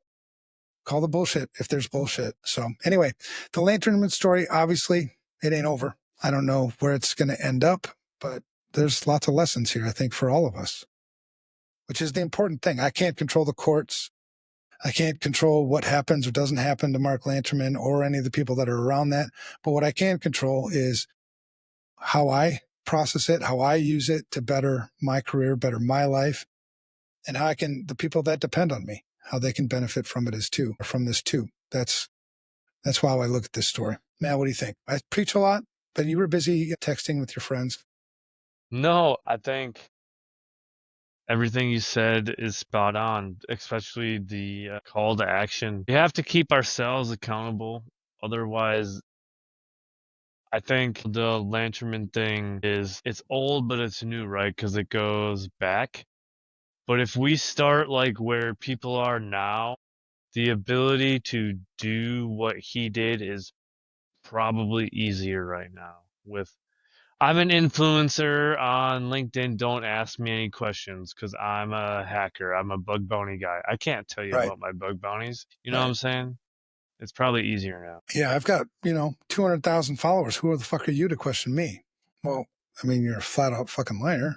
call the bullshit if there's bullshit. So anyway, the Lanterman story, obviously it ain't over. I don't know where it's going to end up, but there's lots of lessons here, I think, for all of us, which is the important thing. I can't control the courts. I can't control what happens or doesn't happen to Mark Lanterman or any of the people that are around that. But what I can control is how I process it, how I use it to better my career, better my life, and how the people that depend on me, how they can benefit from it from this too. That's how I look at this story. Matt, what do you think? I preach a lot, but you were busy texting with your friends. No, I think everything you said is spot on, especially the call to action. We have to keep ourselves accountable. Otherwise, I think the Lanterman thing it's old, but it's new, right? Because it goes back. But if we start like where people are now, the ability to do what he did is probably easier right now with I'm an influencer on LinkedIn. Don't ask me any questions because I'm a hacker. I'm a bug bounty guy. I can't tell you Right. about my bug bounties. You know what Right. I'm saying? It's probably easier now. Yeah, I've got, 200,000 followers. Who the fuck are you to question me? Well, I mean, you're a flat out fucking liar.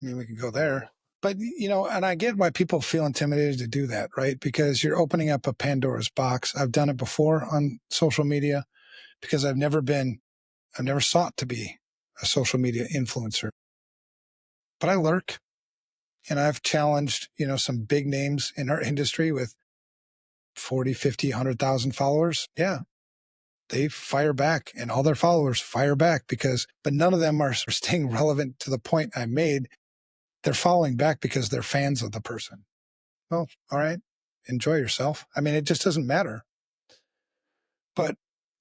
I mean, we could go there. But, and I get why people feel intimidated to do that, right? Because you're opening up a Pandora's box. I've done it before on social media because I've never sought to be a social media influencer. But I lurk and I've challenged, some big names in our industry with 40, 50, 100,000 followers. Yeah, they fire back and all their followers fire back but none of them are staying relevant to the point I made. They're following back because they're fans of the person. Well, all right, enjoy yourself. I mean, it just doesn't matter. But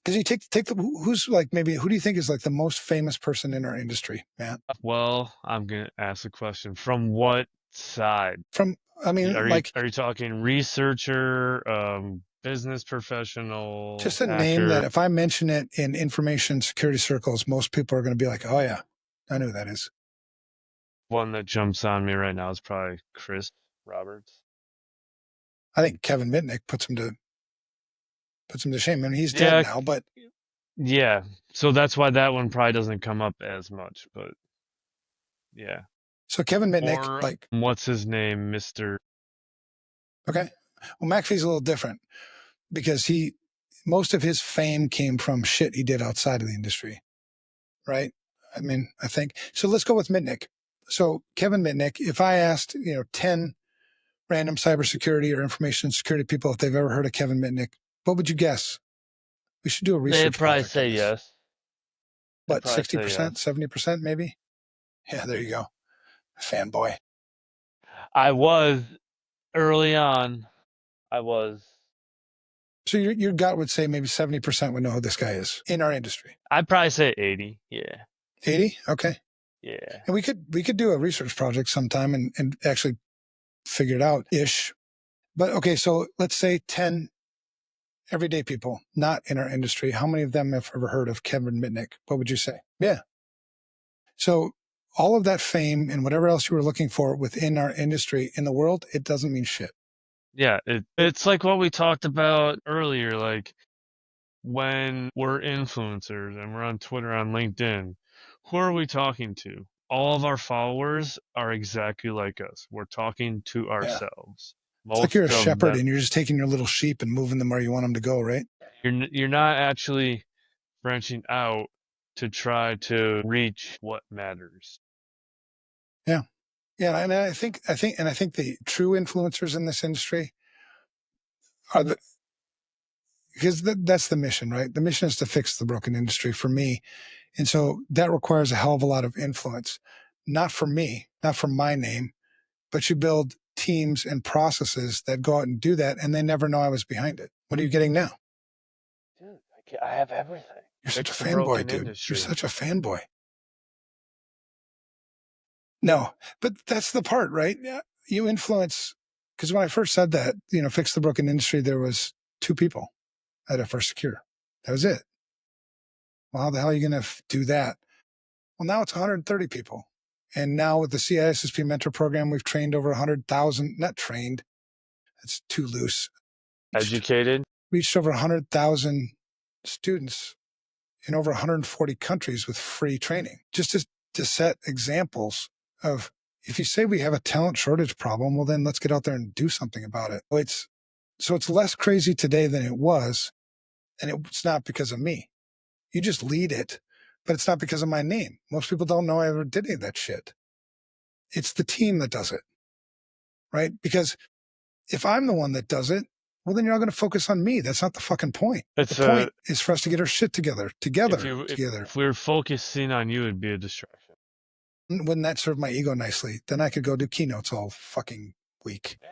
because you take who's like maybe who do you think is like the most famous person in our industry, Matt? Well, I'm gonna ask a question. From what side? From I mean, like Are you talking researcher, business just professional, a name hacker? that if I mention it in information security circles, most people are going to be like, "Oh yeah, I know who that is." One that jumps on me right now is probably Chris Roberts. I think Kevin Mitnick puts him to shame. I mean, he's dead Yeah, now, but yeah. So that's why that one probably doesn't come up as much, but yeah. so Kevin Mitnick, Or like, what's his name, Mister? okay, well, McAfee's a little different because most of his fame came from shit he did outside of the industry, right? I mean, I think so. Let's go with Mitnick. So Kevin Mitnick, if I asked, 10 random cybersecurity or information security people if they've ever heard of Kevin Mitnick, what would you guess? We should do a They'd research probably project on say this. yes. They'd What, probably say 60%, yes. 70%, maybe? Yeah, there you go. Fanboy. I was early on. I was. So your gut would say maybe 70% would know who this guy is in our industry. I'd probably say 80. Yeah. 80? Okay. Yeah. And we could do a research project sometime and actually figure it out ish. But okay, so let's say 10 everyday people not in our industry. How many of them have ever heard of Kevin Mitnick? What would you say? Yeah. So all of that fame and whatever else you were looking for within our industry in the world, it doesn't mean shit. Yeah. It's like what we talked about earlier. Like when we're influencers and we're on Twitter, on LinkedIn, who are we talking to? All of our followers are exactly like us. We're talking to Yeah. ourselves. It's like you're a Most of shepherd them. and you're just taking your little sheep and moving them where you want them to go, right? You're not actually branching out to try to reach what matters. Yeah. Yeah. And I think the true influencers in this industry are because that's the mission, right? The mission is to fix the broken industry for me. And so that requires a hell of a lot of influence, not for me, not for my name, but you build teams and processes that go out and do that. And they never know I was behind it. What are you getting now? Dude, I have everything. You're such a Fix the fanboy, broken dude. You're industry. such a fanboy. No, but that's the part, right? Yeah, you influence. Because when I first said that, fix the broken industry, there was 2 people at First Secure. That was it. Well, how the hell are you going to do that? Well, now it's 130 people. And now with the CISSP mentor program, we've trained over 100,000, not trained, it's too loose, Educated. reached over 100,000 students in over 140 countries with free training, just to set examples of if you say we have a talent shortage problem, well, then let's get out there and do something about it. It's less crazy today than it was. And it's not because of me. You just lead it, but it's not because of my name. Most people don't know I ever did any of that shit. It's the team that does it, right? Because if I'm the one that does it, well, then you're not going to focus on me. That's not the fucking point. The It's point is for us to get our shit together. if we were focusing on you, it'd be a distraction. Wouldn't that serve my ego nicely? Then I could go do keynotes all fucking week. Yeah.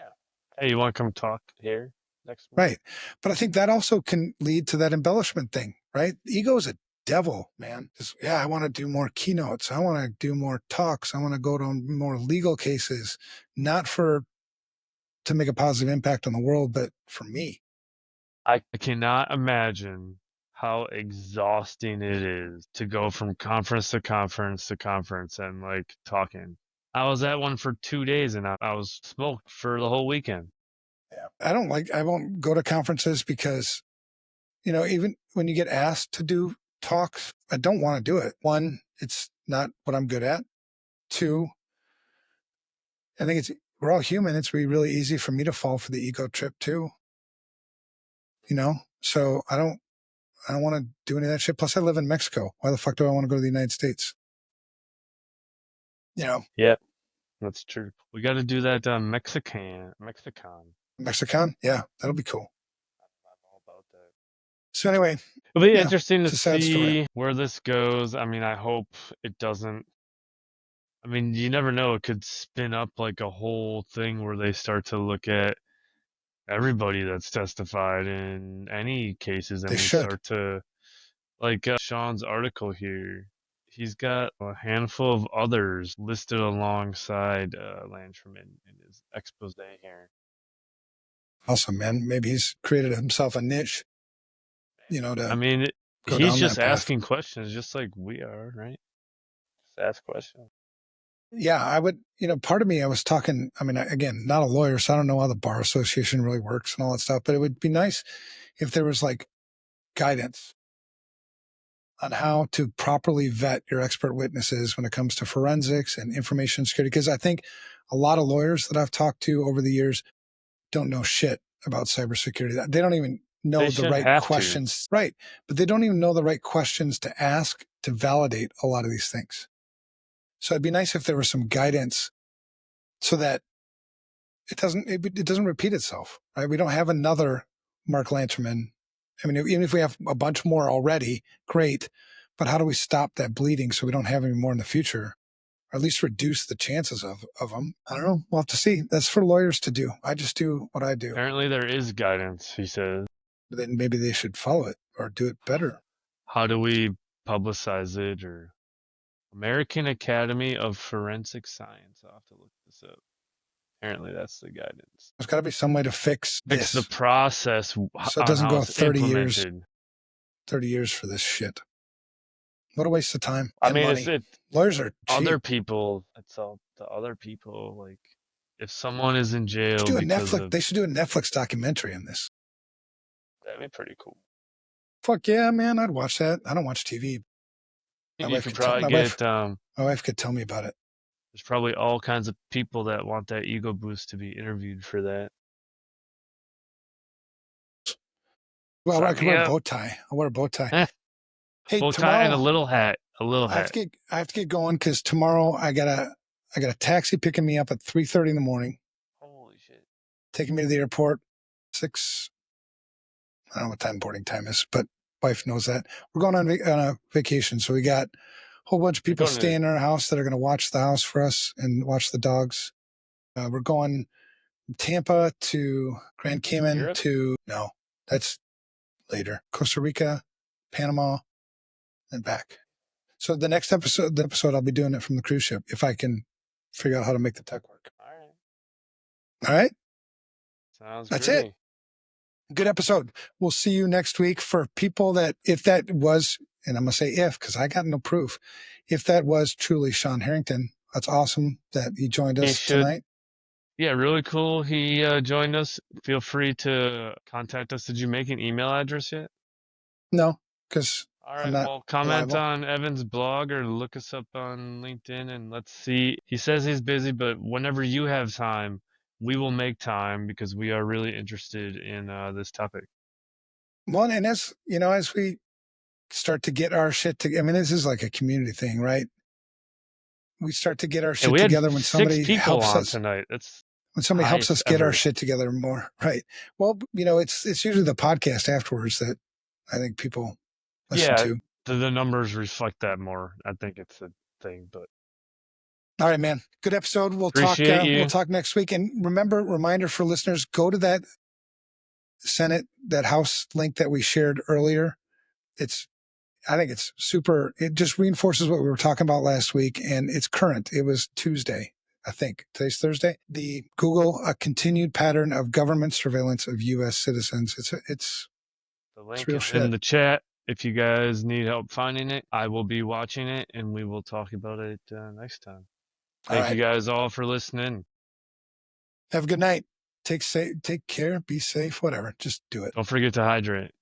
Hey, you want to come talk here next month? Right. But I think that also can lead to that embellishment thing, right? Ego is a devil, man. Yeah, I want to do more keynotes. I want to do more talks. I want to go to more legal cases, not to make a positive impact on the world, but for me. I cannot imagine how exhausting it is to go from conference to conference to conference and like talking. I was at one for 2 days and I was smoked for the whole weekend. Yeah. I won't go to conferences because, even when you get asked to do talks, I don't want to do it. One, it's not what I'm good at. Two, I think we're all human. It's really easy for me to fall for the ego trip too. So I don't want to do any of that shit. Plus I live in Mexico. Why the fuck do I want to go to the United States? Yep, that's true. We got to do that Mexican. Mexican? Yeah, that'll be cool. I'm all about that. So anyway, It'll be yeah, interesting to it's a sad story. see where this goes. I mean, I hope it doesn't. I mean, you never know. It could spin up like a whole thing where they start to look at everybody that's testified in any cases, and They we should. start to like Sean's article here. He's got a handful of others listed alongside Lanterman in his expose here. Awesome, man. Maybe he's created himself a niche, I to mean, go he's down just that path. asking questions, just like we are, right? Just ask questions. Yeah, I would, part of me, I was talking, I mean, again, not a lawyer, so I don't know how the bar association really works and all that stuff, but it would be nice if there was like guidance on how to properly vet your expert witnesses when it comes to forensics and information security. Because I think a lot of lawyers that I've talked to over the years don't know shit about cybersecurity. They don't even know They the shouldn't right have to. questions. Right. But they don't even know the right questions to ask to validate a lot of these things. So it'd be nice if there was some guidance so that it doesn't repeat itself, right? We don't have another Mark Lanterman. I mean, even if we have a bunch more already, great. But how do we stop that bleeding so we don't have any more in the future? Or at least reduce the chances of them. I don't know. We'll have to see. That's for lawyers to do. I just do what I do. Apparently, there is guidance, he says. But then maybe they should follow it or do it better. How do we publicize it? Or American Academy of Forensic Science. I'll have to look this up. Apparently, that's the guidance. There's got to be some way to fix Fix this the process so it on doesn't how go it's 30 years. implemented. 30 years for this shit. What a waste of time I and mean, money. it's Lawyers are cheap. other people. It's all the other people. Like, if someone is in jail They because should do a Netflix documentary on this. that'd be pretty cool. Fuck yeah, man. I'd watch that. I don't watch TV. You could probably get. My wife could tell me about it. There's probably all kinds of people that want that ego boost to be interviewed for that. Well, I Sign could me wear a up. bow tie. I'll wear a bow tie. Hey, Bow tie tomorrow and a little hat. I have to get going because tomorrow I got a taxi picking me up at 3:30 in the morning, Holy shit. taking me to the airport. 6. I don't know what time boarding time is, but wife knows that. We're going on a vacation, so we got a whole bunch of people staying in our house that are going to watch the house for us and watch the dogs. We're going Tampa to Grand Cayman Europe? no, that's later. Costa Rica, Panama, and back. So the episode I'll be doing it from the cruise ship if I can figure out how to make the tech work. All right. Sounds That's great. it. Good episode. We'll see you next week. For people that, if that was, and I'm going to say if, because I got no proof, if that was truly Sean Harrington, that's awesome that he joined us tonight. Yeah, really cool. He joined us. Feel free to contact us. Did you make an email address yet? No, because all right. Well, comment on Evan's blog or look us up on LinkedIn and let's see. He says he's busy, but whenever you have time, we will make time because we are really interested in this topic. Well, and as we start to get our shit together, I mean, this is like a community thing, right? We start to get our shit together when somebody helps us tonight. When somebody helps us get our shit together more, right? Well, it's usually the podcast afterwards that I think people listen to. The numbers reflect that more. I think it's a thing, but. All right, man. Good episode. We'll talk next week. And reminder for listeners, go to that Senate, that House link that we shared earlier. I think it's super. It just reinforces what we were talking about last week, and it's current. It was Tuesday, I think. Today's Thursday. The Google, a continued pattern of government surveillance of U.S. citizens. It's the link real is shit. in the chat. if you guys need help finding it, I will be watching it, and we will talk about it next time. All Thank you right. guys all for listening. Have a good night. Take care. Be safe. Whatever. Just do it. Don't forget to hydrate.